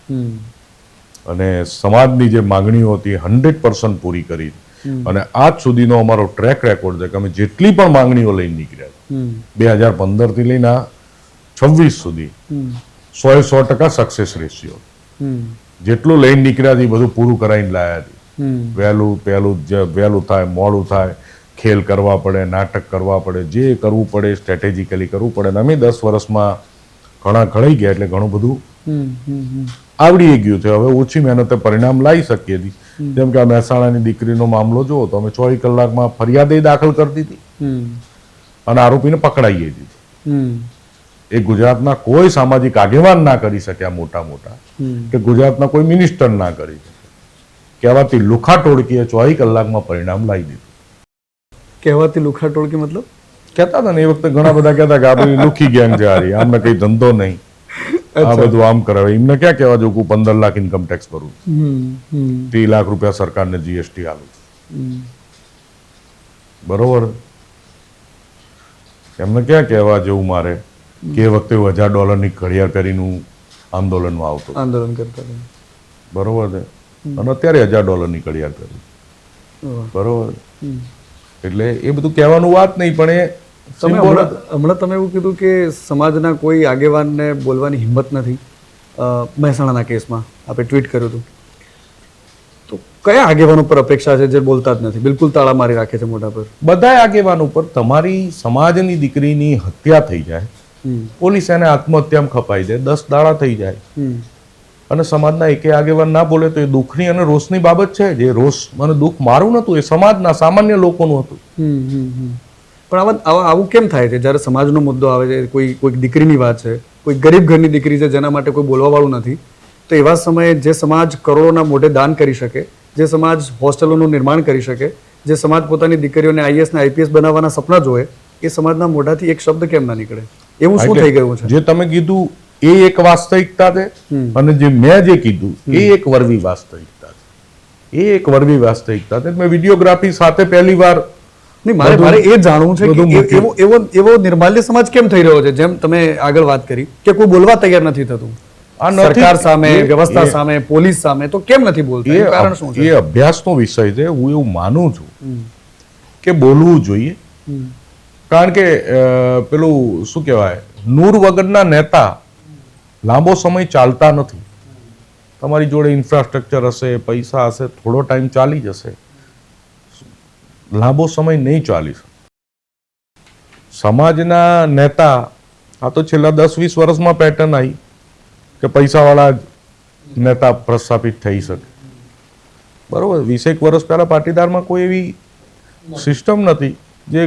અને સમાજની જે માંગણીઓ હતી 100% પૂરી કરી. અને આજ સુધીનો અમારો ટ્રેક રેકોર્ડ છે કે અમે જેટલી પણ માંગણીઓ લઈને નીકળ્યા 2015 થી લઈને 26 સુધી 100% સક્સેસ રેશિયો. જેટલું લઈને નીકળ્યા હતી બધું પૂરું કરાવીને લાયા હતી. વહેલું થાય, મોડું થાય, ખેલ કરવા પડે, નાટક કરવા પડે, જે કરવું પડે સ્ટ્રેટેજિકલી કરવું પડે. અમે 10 વર્ષમાં ઘણા ઘડાઈ ગયા, એટલે ઘણું બધું આવડી ગયું છે. હવે ઓછી મહેનતે પરિણામ લાવી શકીએ છીએ. જેમ કે આ મહેસાણાની દીકરીનો મામલો જુઓ તો અમે 24 કલાકમાં ફરિયાદ દાખલ કરી દીધી અને આરોપીને પકડાઈએ દીધી. એ ગુજરાતના કોઈ સામાજિક આગેવાન ના કરી શક્યા, મોટા કે ગુજરાતના કોઈ મિનિસ્ટર ના કરી શકે. કહેવાતી લુખા ટોળકીએ 24 કલાકમાં પરિણામ લાવી દીધું. કહેવાતી લુખા ટોળકી મતલબ? કહેતા હતા ને એ વખતે ઘણા બધા કહેતા કે આ બધી લુખી ગેંગ છે, આમને કઈ ધંધો નહીં, આ બધું આમ કરાવે. એમને ક્યાં કહેવા જો હું 15 લાખ ઇન્કમ ટેક્સ ભરું, 30 લાખ રૂપિયા સરકારને જીએસટી આલું. બરોબર? એમને ક્યાં કહેવા જેવું મારે કે એ વખતે $1000 ઘડિયાળ પહેરીનું આંદોલનમાં આવતો, આંદોલન કરતા. બરોબર છે? અને અત્યારે $1000 ઘડિયાળ પહેરી. બરોબર? એટલે એ બધું કહેવાનું વાત નહીં, પણ એ હમણાં તમે એવું કીધું કે સમાજના કોઈ આગેવાનને બોલવાની હિંમત નથી મહેસાણાના કેસમાં, આપણે ટ્વીટ કર્યું હતું. તો કયા આગેવાનો પર અપેક્ષા છે જે બોલતા જ નથી, બિલકુલ તાળા મારી રાખે છે મોઢા પર? બધા આગેવાનો પર. તમારી સમાજની દીકરીની હત્યા થઈ જાય, પોલીસ એને આત્મહત્યામાં ખપાઈ દે, 10 દાડા થઈ જાય, અને સમાજના એકે આગેવાન ના બોલે તો એ દુઃખની અને રોષની બાબત છે. જે રોષ મને દુઃખ મારું નતું, એ સમાજના સામાન્ય લોકોનું હતું. પણ આવું કેમ થાય છે જ્યારે સમાજનો મુદ્દો આવે છે, કોઈ દીકરીની વાત છે, કોઈ ગરીબ ઘરની દીકરી છે જેના માટે કોઈ બોલવા વાળું નથી, તો એવા સમયે જે સમાજ કરોડોના મોઢે દાન કરી શકે, જે સમાજ હોસ્ટેલોનું નિર્માણ કરી શકે, જે સમાજ પોતાની દીકરીઓને IAS ને IPS બનાવવાના સપના જોવે, એ સમાજના મોઢાથી એક શબ્દ કેમ ના નીકળે? એવું શું થઈ ગયું છે? જે તમે કીધું એ એક વાસ્તવિકતા છે, અને જે મેં જે કીધું એ એક વરવી વાસ્તવિકતા છે. એ એક વરવી વાસ્તવિકતા છે. મેં વિડીયોગ્રાફી સાથે પહેલી વાર મારે એ જાણવું છે કે એવો નિર્માલ્ય સમાજ કેમ થઈ રહ્યો છે? જેમ તમે આગળ વાત કરી કે કોઈ બોલવા તૈયાર નથી થતું સરકાર સામે, વ્યવસ્થા સામે, પોલીસ સામે, તો કેમ નથી બોલતું? એનું કારણ શું છે? એ અભ્યાસનો વિષય છે. હું એવું માનું છું કે બોલવું જોઈએ, કારણ કે પેલું શું કહેવાય, નૂર વગરના નેતા લાંબો સમય ચાલતા નથી. તમારી જોડે ઇન્ફ્રાસ્ટ્રક્ચર હશે, પૈસા હશે, થોડો ટાઈમ ચાલી જશે, લાંબો સમય નહીં ચાલી શકે. સમાજના નેતા, આ તો છેલ્લા 10-20 વર્ષમાં પેટર્ન આવી કે પૈસાવાળા નેતા પ્રસ્થાપિત થઈ શકે. બરોબર? 20 વર્ષ પહેલા પાટીદારમાં કોઈ એવી સિસ્ટમ નથી. જે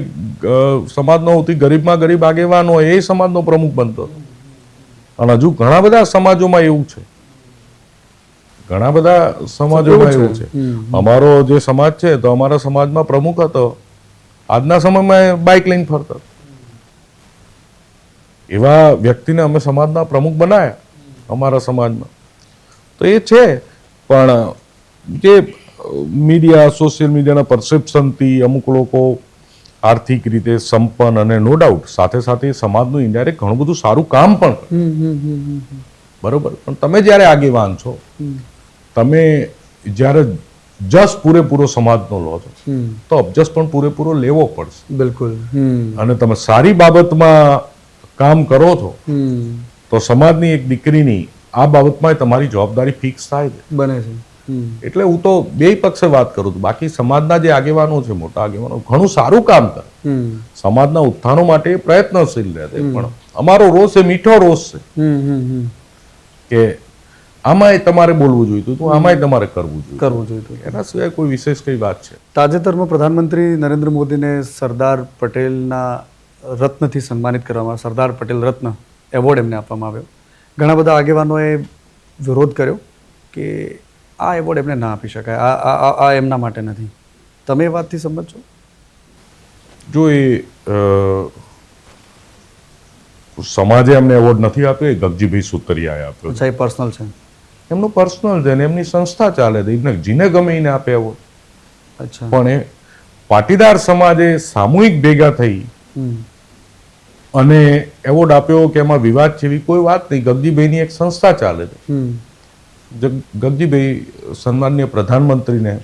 સમાજનો સૌથી ગરીબમાં ગરીબ આગેવાન હોય એ સમાજનો પ્રમુખ બનતો હતો. અને હજુ ઘણા બધા સમાજોમાં એવું છે, ઘણા બધા સમાજોમાં એવું છે. અમારો જે સમાજ છે, તો અમારા સમાજમાં પ્રમુખ હતો, આજના સમયમાં બાઇક લઈને ફરતો. એવા વ્યક્તિને અમે સમાજના પ્રમુખ બનાવ્યા અમારા સમાજમાં. તો એ છે, પણ જે મીડિયા, સોશિયલ મીડિયાના પરસેપ્શનથી અમુક લોકો આર્થિક રીતે સંપન્ન, અને નો ડાઉટ સાથે સાથે સમાજનું ઇન્ડાયરેક્ટ ઘણું બધું સારું કામ પણ કરે. બરોબર, પણ તમે જ્યારે આગેવાન છો, તમે જ્યારે જસ પૂરેપૂરો સમાજનો લો છો તો અબજસ પણ પૂરેપૂરો લેવો પડશે. બિલકુલ. અને તમે સારી બાબતમાં કામ કરો છો તો સમાજની એક દીકરીની આ બાબતમાં તમારી જવાબદારી ફિક્સ થાય છે. બને છે. એટલે હું તો બે પક્ષે વાત કરું છું. બાકી સમાજના જે આગેવાનો છે, મોટા આગેવાનો, ઘણું સારું કામ કરે, સમાજના ઉત્થાનો માટે પ્રયત્નશીલ રહે છે, પણ અમારો રોષ એ મીઠો રોષ છે કે આમાંય તમારે બોલવું જોઈતું હતું, આમાંય તમારે કરવું જોઈએ. એના સિવાય કોઈ વિશેષ કઈ વાત છે? તાજેતરમાં પ્રધાનમંત્રી નરેન્દ્ર મોદીને સરદાર પટેલના રત્નથી સન્માનિત કરવામાં, સરદાર પટેલ રત્ન એવોર્ડ એમને આપવામાં આવ્યો. ઘણા બધા આગેવાનોએ વિરોધ કર્યો કે આ એવોર્ડ એમને ના આપી શકાય, આ એમના માટે નથી. તમે એ વાતથી સંમત છો? જો એ સમાજે એમને એવોર્ડ નથી આપ્યો, એ ગગજીભાઈ સુતરિયાએ આપ્યો. અચ્છા, એ પર્સનલ છે, એમનું પર્સનલ છે ને એમની સંસ્થા ચાલે છે, જીને ગમે એને આપે એવોર્ડ. અચ્છા. પણ એ પાટીદાર સમાજે સામૂહિક ભેગા થઈ અને એવોર્ડ આપ્યો કે એમાં વિવાદ જેવી કોઈ વાત નહીં. ગગજીભાઈની એક સંસ્થા ચાલે છે. ગગજીભાઈ સન્માનીય પ્રધાનમંત્રીને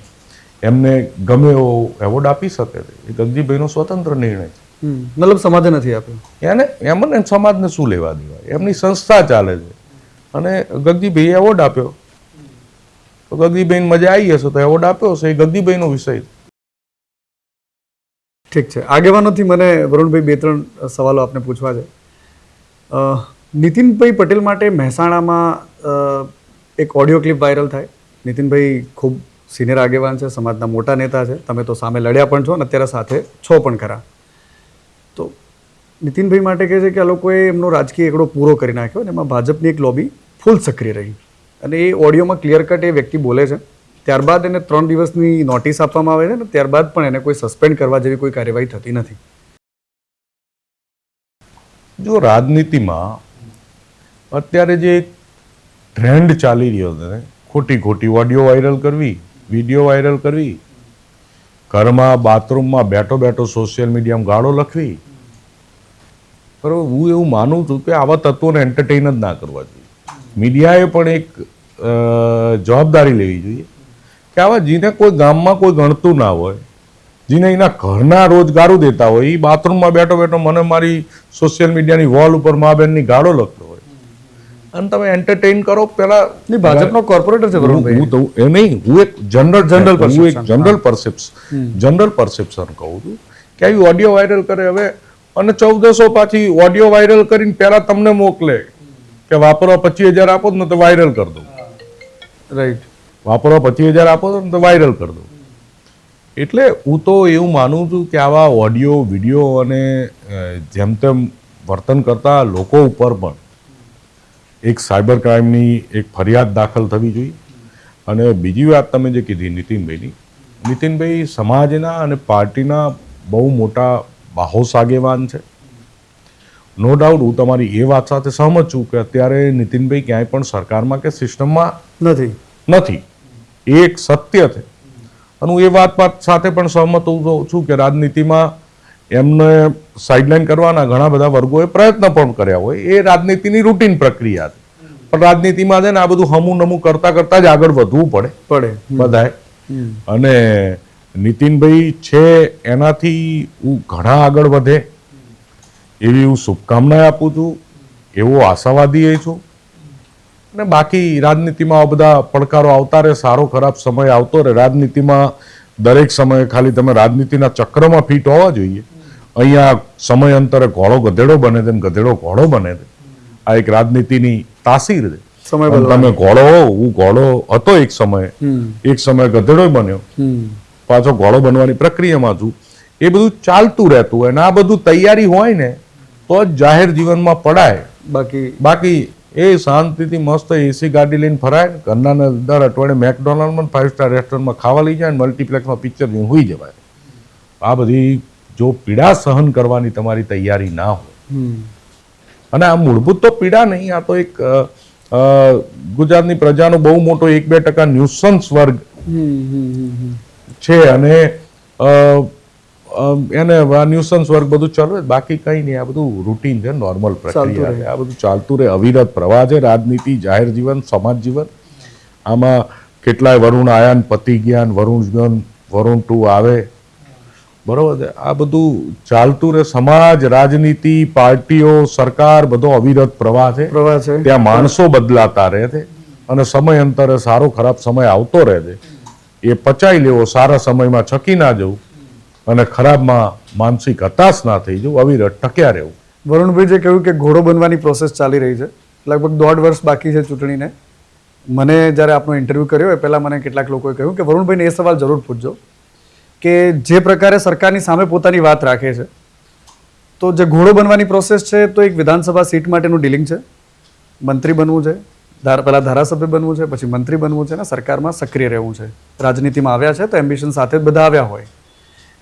એમને ગમે એવો એવોર્ડ આપી શકે છે, એ ગગજીભાઈનો સ્વતંત્ર નિર્ણય છે. મતલબ સમાજે નથી આપ્યો એને એમને સમાજને શું લેવા દેવા, એમની સંસ્થા ચાલે છે. અને ગગજીભાઈએ એવોર્ડ આપ્યો તો ગગજીભાઈને મજા આવી હશે તો એવોર્ડ આપ્યો હશે, એ ગગજીભાઈનો વિષય છે. ઠીક છે. આગેવાનોથી મને વરુણભાઈ 2-3 સવાલો આપને પૂછવા છે. નીતિનભાઈ પટેલ માટે મહેસાણામાં એક ઓડિયો ક્લિપ વાયરલ થાય. નીતિનભાઈ ખૂબ સિનિયર આગેવાન છે, સમાજના મોટા નેતા છે, તમે તો સામે લડ્યા પણ છો અને અત્યારે સાથે છો પણ ખરા. તો નીતિનભાઈ માટે કહે છે કે આ લોકોએ એમનો રાજકીય એકડો પૂરો કરી નાખ્યો અને એમાં ભાજપની એક લોબી ફૂલ સક્રિય રહી. અને એ ઓડિયોમાં ક્લિયર કટ એ વ્યક્તિ બોલે છે. ત્યારબાદ એને 3 દિવસની નોટિસ આપવામાં આવે છે અને ત્યારબાદ પણ એને કોઈ સસ્પેન્ડ કરવા જેવી કોઈ કાર્યવાહી થતી નથી. જો રાજનીતિમાં અત્યારે જે ટ્રેન્ડ ચાલી રહ્યો છે, ખોટી ઓડિયો વાયરલ કરવી, વિડીયો વાયરલ કરવી, ઘરમાં બાથરૂમમાં બેઠો સોશિયલ મીડિયામાં ગાળો લખવી, બરાબર, હું એવું માનું છું કે આવા તત્વોને એન્ટરટેઇન જ ના કરવા જોઈએ. મીડિયાએ પણ એક જવાબદારી લેવી જોઈએ કે આવા જેને કોઈ ગામમાં કોઈ ગણતું ના હોય, જેને એના ઘરના રોજગારું દેતા હોય, એ બાથરૂમમાં બેઠો મને મારી સોશિયલ મીડિયાની વોલ ઉપર મા બેનની ગાળો લખતો હોય અને તમે એન્ટરટેઇન કરો. પેલા ભાજપનો કોર્પોરેટર છે વરુણભાઈ. એ નહીં, હું એક જનરલ પરસેપ્શન કહું છું કે આવી ઓડિયો વાયરલ કરે હવે અને 1400 પાછી ઓડિયો વાયરલ કરીને પહેલા તમને મોકલે કે વાપરવા 25,000 આપો ને તો વાયરલ કરી દો. રાઈટ. વાપરવા 25,000 આપો ને તો વાયરલ કરી દો. એટલે હું તો એવું માનું છું કે આવા ઓડિયો વિડીયો અને જેમ તેમ વર્તન કરતા લોકો ઉપર પણ એક સાયબર ક્રાઇમની એક ફરિયાદ દાખલ થવી જોઈએ. અને બીજી વાત તમે જે કીધી નીતિનભાઈ સમાજના અને પાર્ટીના બહુ મોટા બાહોશ આગેવાન છે. નો ડાઉટ હું તમારી એ વાત સાથે સહમત છું કે અત્યારે નીતિનભાઈ ક્યાંય પણ સરકારમાં કે સિસ્ટમમાં નથી. એ એક સત્ય છે. અને હું એ વાત સાથે પણ સહમત છું કે રાજનીતિમાં એમને સાઇડલાઇન કરવાના ઘણા બધા વર્ગોએ પ્રયત્ન પણ કર્યા હોય, એ રાજનીતિની રૂટીન પ્રક્રિયા છે. પણ રાજનીતિમાં છે ને આ બધું હમું કરતા જ આગળ વધવું પડે બધાએ. અને નીતિનભાઈ છે એનાથી હું ઘણા આગળ વધે એવી હું શુભકામના આપું છું, એવો આશાવાદી છું. અને બાકી રાજનીતિમાં આ બધા પડકારો આવતા રહે, સારો ખરાબ સમય આવતો રહે. રાજનીતિમાં દરેક સમયે ખાલી તમે રાજનીતિના ચક્રમાં ફિટ હોવા જોઈએ. અહીંયા સમય અંતરે ઘોડો ગધેડો બને છે, ગધેડો ઘોડો બને છે. આ એક રાજનીતિની તાસીર છે. તમે ઘોડો હો, હું ઘોડો હતો એક સમયે ગધેડો બન્યો, પાછો ઘોડો બનવાની પ્રક્રિયામાં છું. એ બધું ચાલતું રહેતું હોય અને આ બધું તૈયારી હોય ને તો જ જાહેર જીવનમાં પડાય. બાકી એ શાંતિથી મસ્ત એસી ગાડી લઈને ફરાય, ઘરના દર અઠવાડિયે મેકડોનાલ્ડમાં 5 સ્ટાર રેસ્ટોરન્ટમાં ખાવા લઈ જાય, મલ્ટીપ્લેક્સમાં પિક્ચર જોઈને હોઈ જવાય. આ બધી જો પીડા સહન કરવાની તમારી તૈયારી ના હોય, અને આ મૂળભૂત તો પીડા નહીં, આ તો એક ગુજરાતની પ્રજાનો બહુ મોટો 1-2% ન્યુસન્સ વર્ગ છે. અને એને આ ન્યુસન્સ વર્ક બધું ચાલુ હોય, બાકી કંઈ નહીં. આ બધું રૂટીન છે, નોર્મલ પ્રક્રિયા છે. આ બધું ચાલતું રહે. અવિરત પ્રવાહ છે રાજનીતિ, જાહેર જીવન, સમાજ જીવન. આમાં કેટલાય વરુણ આયાન પતિ જ્ઞાન, વરુણ 2 આવે, બરોબર છે. આ બધું ચાલતું રહે. સમાજ, રાજનીતિ, પાર્ટીઓ, સરકાર, બધો અવિરત પ્રવાહ છે. ત્યાં માણસો બદલાતા રહે છે અને સમય અંતરે સારો ખરાબ સમય આવતો રહે છે. એ પચાઈ લેવો, સારા સમયમાં છકી ના જવું અને ખરાબમાં માનસિક હતાશ ના થઈ જવું, અવિરત ટક્યા રહેવું. વરુણભાઈ જે કહ્યું કે ઘોડો બનવાની પ્રોસેસ ચાલી રહી છે, લગભગ 1.5 વર્ષ બાકી છે ચૂંટણીને. મને જ્યારે આપનો ઇન્ટરવ્યૂ કર્યો એ પહેલાં મને કેટલાક લોકોએ કહ્યું કે વરુણભાઈને એ સવાલ જરૂર પૂછજો કે જે પ્રકારે સરકારની સામે પોતાની વાત રાખે છે, તો જે ઘોડો બનવાની પ્રોસેસ છે તો એક વિધાનસભા સીટ માટેનું ડીલિંગ છે, મંત્રી બનવું છે, પહેલાં ધારાસભ્ય બનવું છે, પછી મંત્રી બનવું છે અને સરકારમાં સક્રિય રહેવું છે. રાજનીતિમાં આવ્યા છે તો એમ્બિશન સાથે જ બધા આવ્યા હોય.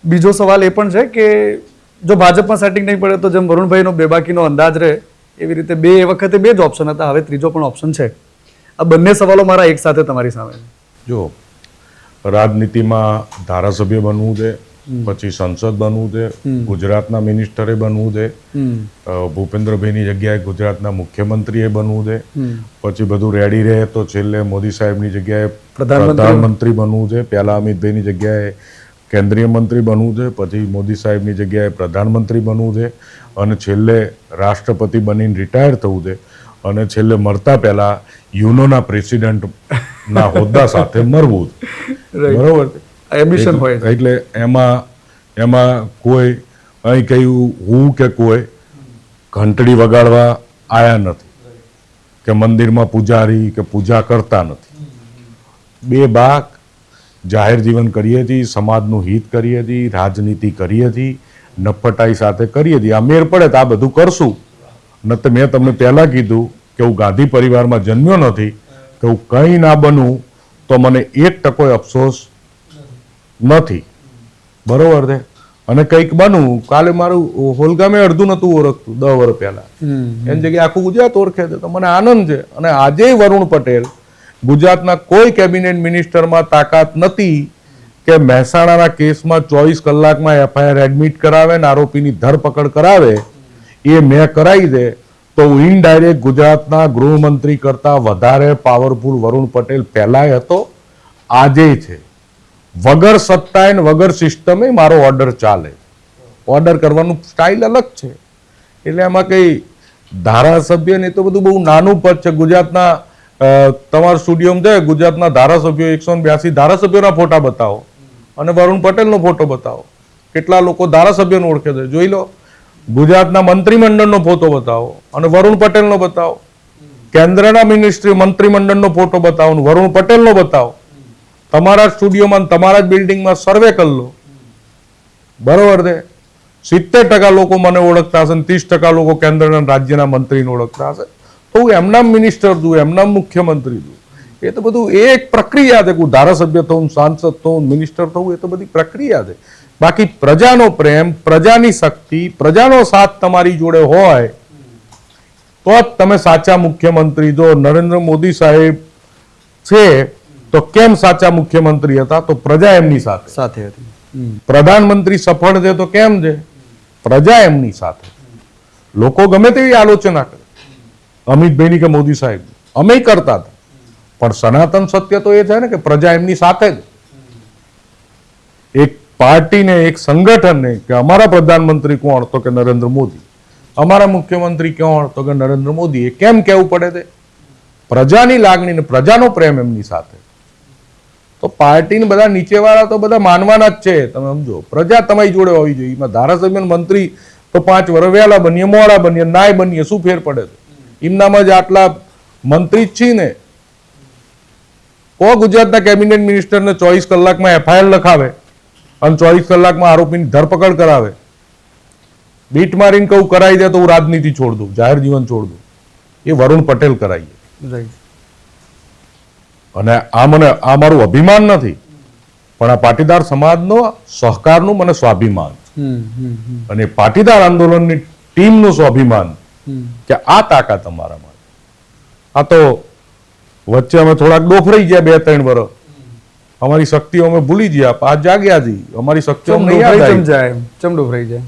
બીજો સવાલ એ પણ છે કે જો ભાજપમાં સેટિંગ નહીં પડે તો જેમ વરુણભાઈનો બેબાકીનો અંદાજ રહે એવી રીતે એ વખતે 2 જ ઓપ્શન હતા, હવે ત્રીજો પણ ઓપ્શન છે. આ બંને સવાલો મારા એક સાથે તમારી સામે છે. જો રાજનીતિમાં ધારાસભ્ય બનવું છે, પછી સંસદ બનવું છે, ગુજરાતના મિનિસ્ટરે બનવું છે, ભૂપેન્દ્રભાઈની જગ્યાએ ગુજરાતના મુખ્યમંત્રીએ બનવું છે, પછી બધું રેડી રહે તો છેલ્લે મોદી સાહેબની જગ્યાએ પ્રધાનમંત્રી બનવું છે, પહેલા અમિતભાઈની જગ્યાએ કેન્દ્રીય મંત્રી બનવું છે, પછી મોદી સાહેબની જગ્યાએ પ્રધાનમંત્રી બનવું છે અને છેલ્લે રાષ્ટ્રપતિ બનીને રિટાયર થવું છે અને છેલ્લે મરતા પહેલા યુનોના પ્રેસિડેન્ટના હોદ્દા સાથે મરવું છે. બરોબર, એમ્બિશન હોય. એટલે એમાં કોઈ અહીં કહ્યું હું કે કોઈ ઘંટડી વગાડવા આયા નથી કે મંદિરમાં પૂજારી કે પૂજા કરતા નથી. 2 ભાગ જાહેર જીવન કરીએ છીએ, સમાજનું હિત કરીએ છીએ, રાજનીતિ કરીએ છીએ, નફટાઈ સાથે કરીએ છીએ. આ મેર પડે તો આ બધું કરશું. નતે મેં તમને પહેલાં કીધું કે હું ગાંધી પરિવારમાં જન્મ્યો નથી, કે હું કંઈ ના બનું તો મને 1% અફસોસ નથી. બરોબર છે. અને કંઈક બનવું, કાલે મારું હોલગામે અડધું નહોતું ઓળખતું 10 વર્ષ પહેલા, એની જગ્યાએ આખું ગુજરાત ઓળખે છે તો મને આનંદ છે. અને આજે વરુણ પટેલ ગુજરાતના કોઈ કેબિનેટ મિનિસ્ટરમાં તાકાત નથી કે મહેસાણાના કેસમાં 24 કલાકમાં FIR એડમિટ કરાવે ને આરોપીની ધરપકડ કરાવે. એ મેં કરાવી દે તો ઇનડાયરેક્ટ ગુજરાતના ગૃહમંત્રી કરતા વધારે પાવરફુલ વરુણ પટેલ પહેલાય હતો, આજે છે. વગર સત્તાએ ને વગર સિસ્ટમે મારો ઓર્ડર ચાલે. ઓર્ડર કરવાનું સ્ટાઇલ અલગ છે. એટલે એમાં કઈ ધારાસભ્ય ને તો બધું બહુ નાનું પદ છે. ગુજરાતના તમારા સ્ટુડિયોમાં છે, ગુજરાતના ધારાસભ્યો 182 ધારાસભ્યોના ફોટા બતાવો અને વરુણ પટેલનો ફોટો બતાવો. કેટલા લોકો ધારાસભ્યોને ઓળખે છે જોઈ લો. ગુજરાતના મંત્રીમંડળનો ફોટો બતાવો અને વરુણ પટેલનો બતાવો. કેન્દ્રના મંત્રીમંડળનો ફોટો બતાવો અને વરુણ પટેલનો બતાવો. તમારા સ્ટુડિયોમાં તમારા જ બિલ્ડિંગમાં સર્વે કરી લો. બરોબર છે. 70% લોકો મને ઓળખતા હશે, 30% લોકો કેન્દ્રના રાજ્યના મંત્રીને ઓળખતા હશે. તો હું એમના મિનિસ્ટર છું, એમના મુખ્યમંત્રી છું. એ તો બધું એક પ્રક્રિયા છે. હું ધારાસભ્ય થવું, સાંસદ થવું, મિનિસ્ટર થવું, એ તો બધી પ્રક્રિયા છે. બાકી પ્રજાનો પ્રેમ, પ્રજાની શક્તિ, પ્રજાનો સાથ તમારી જોડે હોય તો જ તમે સાચા મુખ્યમંત્રી. જો નરેન્દ્ર મોદી સાહેબ છે તો કેમ સાચા મુખ્યમંત્રી હતા? તો પ્રજા એમની સાથે હતી. પ્રધાનમંત્રી સફળ છે તો કેમ છે? પ્રજા એમની સાથે. લોકો ગમે તેવી આલોચના કરે, અમિતભાઈની કે મોદી સાહેબ, અમે કરતા હતા, પણ સનાતન સત્ય તો એ છે ને કે પ્રજા એમની સાથે જ. એક પાર્ટીને, એક સંગઠનને કે અમારા પ્રધાનમંત્રી કોણ? તો કે નરેન્દ્ર મોદી. અમારા મુખ્યમંત્રી કોણ? તો કે નરેન્દ્ર મોદી. એ કેમ કહેવું પડે છે? પ્રજાની લાગણી ને પ્રજાનો પ્રેમ એમની સાથે. તો પાર્ટીને બધા નીચેવાળા તો બધા માનવાના જ છે. તમે સમજો, પ્રજા તમારી જોડે હોવી જોઈએ. એમાં ધારાસભ્ય મંત્રી તો 5 વર્ષ વહેલા બનીએ, મોડા બનીએ, નાય બનીએ, શું ફેર પડે છે? એમનામાં જ આટલા મંત્રી જ છીએ ને. કો ગુજરાતના કેબિનેટ મિનિસ્ટરને 24 કલાકમાં FIR લખાવે અને 24 કલાકમાં આરોપીની ધરપકડ કરાવે. બીટ મારીને કહું કરાવી દે તો હું રાજનીતિ છોડ દઉં, જાહેર જીવન છોડ દઉં. એ વરુણ પટેલ કરાવીએ. અને આ મારું અભિમાન નથી, પણ આ પાટીદાર સમાજનો સહકારનું મને સ્વાભિમાન. અને પાટીદાર આંદોલનની ટીમનું સ્વાભિમાન કે આ તાકાત અમારામાં. આ તો વચ્ચે અમે થોડાક ડોફરાઈ ગયા 2-3 વર્ષ, અમારી શક્તિઓ અમે ભૂલી ગયા, આ જાગ્યા જી, અમારી શક્તિઓ ચમ અમને યાદ ડોફરાઈ આવી. ચમ જાય ચમ ડોફરાઈ જાય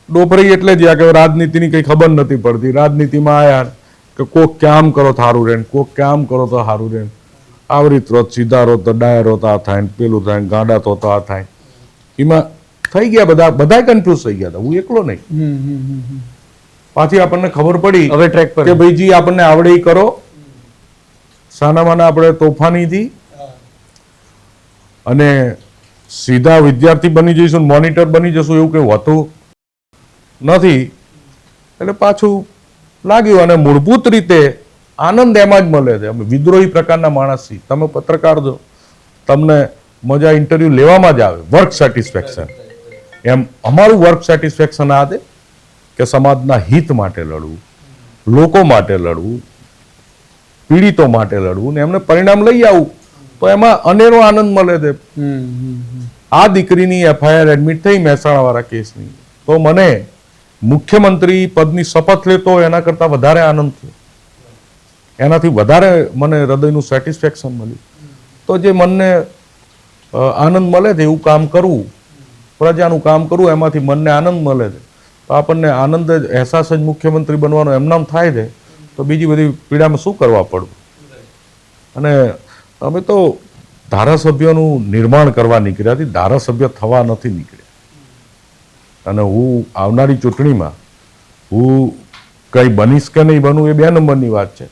ડોફરાઈ એટલે જ કે રાજનીતિની કઈ ખબર નથી પડતી. રાજનીતિમાં આયા કે કોક કામ કરો તો સારું રહે, કોક કામ કરો તો સારું રહે, આવરી તો સીધા રહો તો ડાયર તો આ થાય, પેલું થાય, ગાડા તો આ થાય. એમાં થઈ ગયા બધા કન્ફ્યુઝ થઈ ગયા હતા, હું એકલો નહીં. પાછી આપણને ખબર પડી હવે ટ્રેક પર કે ભાઈજી આપણને આવડે ઈ કરો, સાનામાના આપણે તોફાનીથી અને સીધા વિદ્યાર્થી બની જઈશું, મોનિટર બની જશું એવું કંઈ હોતું નથી. એટલે પાછું લાગ્યું. અને મૂળભૂત રીતે આનંદ એમાં જ મળે છે. અમે વિદ્રોહી પ્રકારના માણસ છીએ. તમે પત્રકાર છો, તમને મજા ઇન્ટરવ્યુ લેવામાં જ આવે, વર્ક સેટિસ્ફેક્શન. એમ અમારું વર્ક સેટિસ્ફેક્શન આ છે કે સમાજના હિત માટે લડવું, લોકો માટે લડવું, પીડિતો માટે લડવું ને એમને પરિણામ લઈ આવવું, તો એમાં અનેરો આનંદ મળે છે. આ દીકરીની એફઆઈઆર એડમિટ થઈ મહેસાણાવાળા કેસની, તો મને મુખ્યમંત્રી પદની શપથ લેતો એના કરતાં વધારે આનંદ થયો. એનાથી વધારે મને હૃદયનું સેટિસ્ફેક્શન મળ્યું. તો જે મનને આનંદ મળે છે એવું કામ કરવું, પ્રજાનું કામ કરવું, એમાંથી મનને આનંદ મળે છે. તો આપણને આનંદ જ, અહેસાસ જ મુખ્યમંત્રી બનવાનો એમનામ થાય છે. તો બીજી બધી પીડામાં શું કરવા પડવું. અને અમે તો ધારાસભ્યોનું નિર્માણ કરવા નીકળ્યા હતી, ધારાસભ્ય થવા નથી નીકળ્યા. અને હું આવનારી ચૂંટણીમાં હું કંઈ બનીશ કે નહીં બનવું એ 2 નંબરની વાત છે.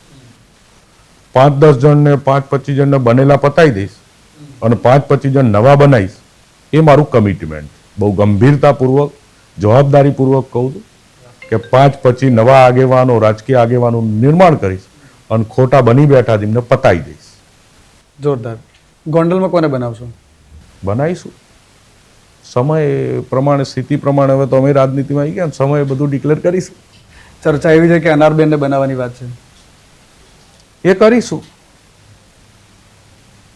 5-10 જણને 5-25 જણને બનેલા પતાવી દઈશ અને 5-25 જણ નવા બનાવીશ, એ મારું કમિટમેન્ટ. બહુ ગંભીરતાપૂર્વક, જવાબદારીપૂર્વક કહું છું કે 5-25 નવા આગેવાનો, રાજકીય આગેવાનોનું નિર્માણ કરીશ અને ખોટા બની બેઠા તેમને પતાવી દઈશ. જોરદાર. ગોંડલમાં કોને બનાવશો? બનાવીશું સમય પ્રમાણે, સ્થિતિ પ્રમાણે. હવે તો અમે રાજનીતિમાં આવી ગયા, સમય બધું ડિક્લેર કરીશું. ચર્ચા એવી છે કે અનારબેનને બનાવવાની વાત છે. એ કરીશું.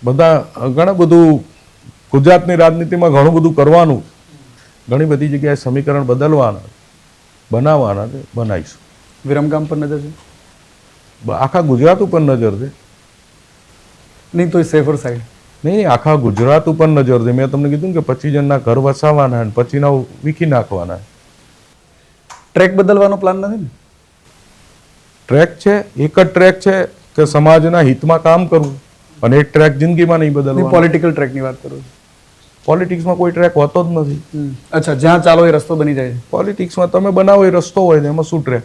ઘણા બધું ગુજરાતની રાજનીતિમાં ઘણું બધું કરવાનું, ઘણી બધી જગ્યાએ સમીકરણ બદલવાના, બનાવવાના છે, બનાવીશું. વિરમગામ પર નજર છે? આખા ગુજરાત ઉપર નજર છે. નહીં તો સેફર સાઈડ? નહીં, આખા ગુજરાત ઉપર નજર છે. મેં તમને કીધું કે 25 જણના ઘર વસાવવાના અને પછીના વીખી નાખવાના. ટ્રેક બદલવાનો પ્લાન નથી ને? ટ્રેક છે, એક જ ટ્રેક છે કે સમાજના હિતમાં કામ કરવું, અને એક ટ્રેક જિંદગીમાં નહીં બદલવાનો. પોલિટિકલ ટ્રેકની વાત કરું છું. પોલિટિક્સમાં કોઈ ટ્રેક હોતો જ નથી. અચ્છા, જ્યાં ચાલો એ રસ્તો બની જાય છે. પોલિટિક્સમાં તમે બનાવો એ રસ્તો હોય ને, એમાં શું ટ્રેક?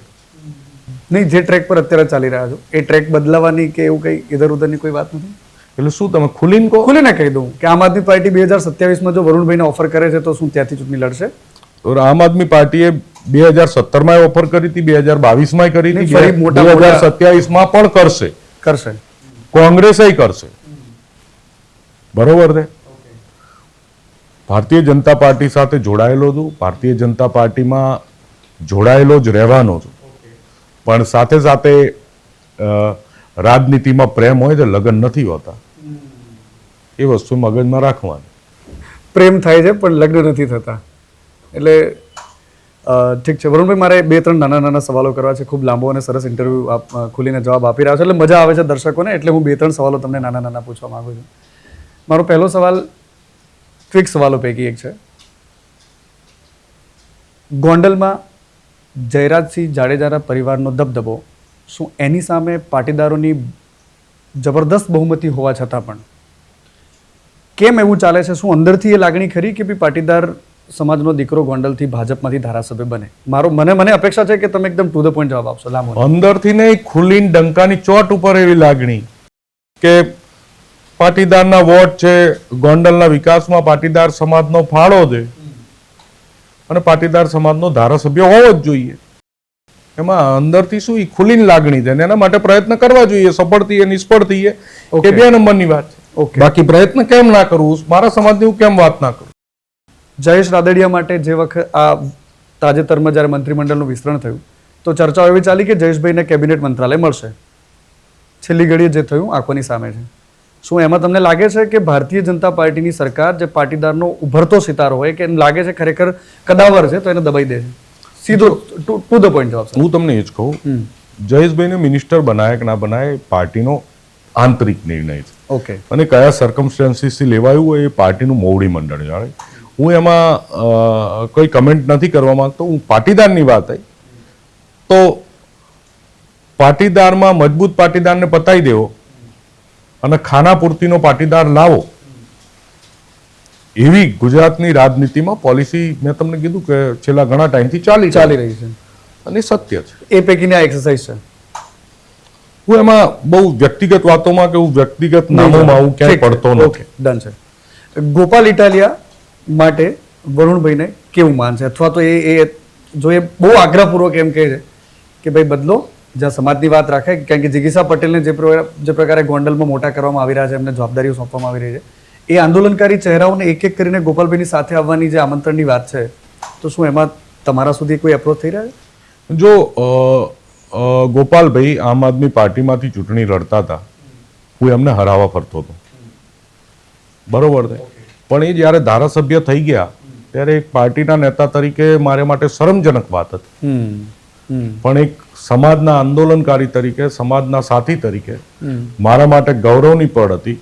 નહીં, જે ટ્રેક પર અત્યારે ચાલી રહ્યા છો એ ટ્રેક બદલાવાની કે એવું કંઈ ઇધર ઉધરની કોઈ વાત નથી? એટલે શું તમે ખુલીને કહો? ખુલીને કહી દઉં કે આમ આદમી પાર્ટી 2027માં જો વરુણભાઈને ઓફર કરે છે તો શું ત્યાંથી ચૂંટણી લડશે? આમ આદમી પાર્ટીએ 2017માં ઓફર કરી હતી, 2022માં કરી હતી, ફરી મોટા 2027માં પણ કરશે. કોંગ્રેસે કરશે. બરોબર છે. ભારતીય જનતા પાર્ટી સાથે જોડાયેલો છું, ભારતીય જનતા પાર્ટીમાં જોડાયેલો જ રહેવાનો છું. પણ સાથે સાથે રાજનીતિમાં પ્રેમ હોય તો લગ્ન નથી હોતા. એ વસ્તુ મગજમાં રાખવાની. પ્રેમ થાય છે પણ લગ્ન નથી થતા. એટલે ઠીક છે વરુણભાઈ, મારે 2-3 નાના સવાલો કરવા છે. ખૂબ લાંબો અને સરસ ઇન્ટરવ્યૂ આપ ખુલીને જવાબ આપી રહ્યા છો એટલે મજા આવે છે દર્શકોને. એટલે હું 2-3 સવાલો તમને નાના પૂછવા માંગુ છું. મારો પહેલો સવાલ ક્વિક સવાલો પૈકી એક છે. ગોંડલમાં જયરાજસિંહ જાડેજાના પરિવારનો દબદબો, શું એની સામે પાટીદારોની જબરદસ્ત બહુમતી હોવા છતાં પણ કેમ એવું ચાલે છે? શું અંદરથી એ લાગણી ખરી કે ભાઈ પાટીદાર સમાજનો દીકરો ગોંડલથી ભાજપમાંથી ધારાસભ્ય બને? મને અપેક્ષા છે કે તમે એકદમ ટુ ધ પોઈન્ટ જવાબ આપશો. લાંબો અંદરથી નહીં, ખુલીને ડંકાની ચોટ ઉપર એવી લાગણી કે પાટીદારના વોટ છે, ગોંડલના વિકાસમાં પાટીદાર સમાજનો ફાળો છે અને પાટીદાર સમાજનો ધારાસભ્ય હોવો જ જોઈએ. એમાં અંદરથી શું ખુલીને લાગણી છે, એના માટે પ્રયત્ન કરવા જોઈએ. સફળ થઈએ, નિષ્ફળ થઈએ એ 2 નંબરની વાત છે. બાકી પ્રયત્ન કેમ ના કરવું, મારા સમાજની હું કેમ વાત ના કરું? જયેશ રાદડિયા માટે જે વખત આ તાજેતરમાં જ્યારે મંત્રીમંડળનું વિસ્તરણ થયું તો ચર્ચાઓ એવી ચાલી કે જયેશભાઈને કેબિનેટ મંત્રાલય મળશે. છેલ્લી ઘડીએ જે થયું આંખોની સામે છે. શું એમાં તમને લાગે છે કે ભારતીય જનતા પાર્ટીની સરકાર જે પાટીદારનો ઉભરતો સિતારો હોય કે લાગે છે ખરેખર કદાવર છે તો એને દબાઈ દે છે? સીધો ટુ ધ પોઈન્ટ જવાબ. હું તમને એ જ કહું, જયેશભાઈને મિનિસ્ટર બનાવે કે ના બનાવે પાર્ટીનો આંતરિક નિર્ણય છે ઓકે અને કયા સર્કમસ્ટાન્સીસથી લેવાયું હોય એ પાર્ટીનું મોવડી મંડળ જાણે. હું એમાં કોઈ કમેન્ટ નથી કરવા માંગતો. હું પાટીદારની વાત આવી તો પાટીદારમાં મજબૂત પાટીદારને પતાવી દેવો અને ખાનાપૂર્તિનો પાટીદાર લાવો એવી ગુજરાતની રાજનીતિમાં પોલિસી મેં તમને કીધું કે છેલ્લા ઘણા ટાઈમથી ચાલી રહી છે અને સત્ય છે. એ પૈકીની આ એક્સરસાઇઝ છે. હું એમાં બહુ વ્યક્તિગત વાતોમાં કે હું વ્યક્તિગત નામોમાં હું ક્યાંય પડતો નથી. ડન છે. ગોપાલ ઇટાલિયા માટે વરુણભાઈને કેવું માન છે અથવા તો એ જો એ બહુ આગ્રહપૂર્વક એમ કહે છે કે ભાઈ બદલો જ્યાં સમાજની વાત રાખે કારણ કે જિગીસા પટેલને જે પ્રકારે ગોંડલમાં મોટા કરવામાં આવી રહ્યા છે એમને જવાબદારીઓ સોંપવામાં આવી રહી છે એ આંદોલનકારી ચહેરાઓને એક એક કરીને ગોપાલભાઈની સાથે આવવાની જે આમંત્રણની વાત છે તો શું એમાં તમારા સુધી કોઈ એપ્રોચ થઈ રહ્યા છે? જો ગોપાલભાઈ આમ આદમી પાર્ટીમાંથી ચૂંટણી લડતા હતા, હું એમને હરાવવા ફરતો હતો, બરોબર છે. પણ એ જ્યારે ધારાસભ્ય થઈ ગયા ત્યારે એક પાર્ટીના નેતા તરીકે મારે માટે શરમજનક વાત હતી. પણ એક સમાજના આંદોલનકારી તરીકે, સમાજના સાથી તરીકે મારા માટે ગૌરવની પળ હતી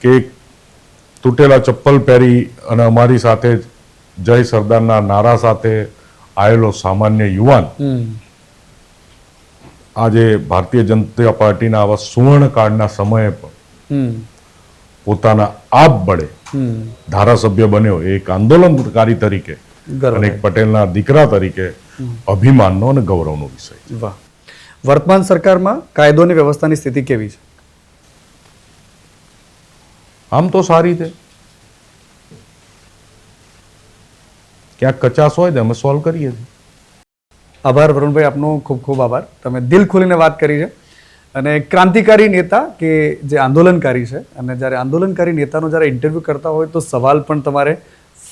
કે તૂટેલા ચપ્પલ પહેરી અને અમારી સાથે જય સરદારના નારા સાથે આવેલો સામાન્ય યુવાન આજે ભારતીય જનતા પાર્ટીના આવા સુવર્ણકાળના સમયે પણ પોતાના આપ બળે ધારાસભ્ય બન્યો. એક આંદોલનકારી તરીકે અને એક પટેલના દીકરા તરીકે અભિમાનનો અને ગૌરવનો વિષય. વાહ. વર્તમાન સરકારમાં કાયદો અને વ્યવસ્થાની સ્થિતિ કેવી છે? આમ તો સારી છે. ક્યાંક કચાશ હોય તો અમે સોલ્વ કરીએ છીએ. આભાર વરુણભાઈ, આપનો ખૂબ ખૂબ આભાર. તમે દિલ ખોલીને વાત કરી છે અને ક્રાંતિકારી નેતા કે જે આંદોલનકારી છે અને જ્યારે આંદોલનકારી નેતાનો જ્યારે ઇન્ટરવ્યૂ કરતા હોય તો સવાલ પણ તમારે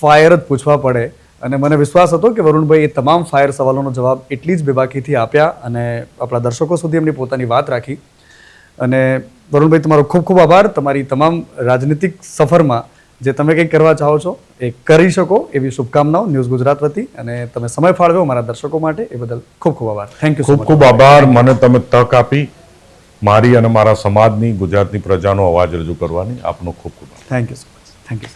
ફાયર જ પૂછવા પડે અને મને વિશ્વાસ હતો કે વરુણભાઈ એ તમામ ફાયર સવાલોનો જવાબ એટલી જ બેબાકીથી આપ્યા અને આપણા દર્શકો સુધી એમની પોતાની વાત રાખી. અને વરુણભાઈ, તમારો ખૂબ ખૂબ આભાર. તમારી તમામ રાજનીતિક સફરમાં જે તમે કંઈક કરવા ચાહો છો એ કરી શકો એવી શુભકામનાઓ ન્યૂઝ ગુજરાત વતી. અને તમે સમય ફાળવ્યો મારા દર્શકો માટે એ બદલ ખૂબ ખૂબ આભાર. Thank you. ખૂબ ખૂબ આભાર. મને તમે તક આપી મારી અને મારા સમાજની, ગુજરાતની પ્રજાનો અવાજ રજૂ કરવાની. આપનો ખૂબ ખૂબ આભાર. Thank you so much. Thank you.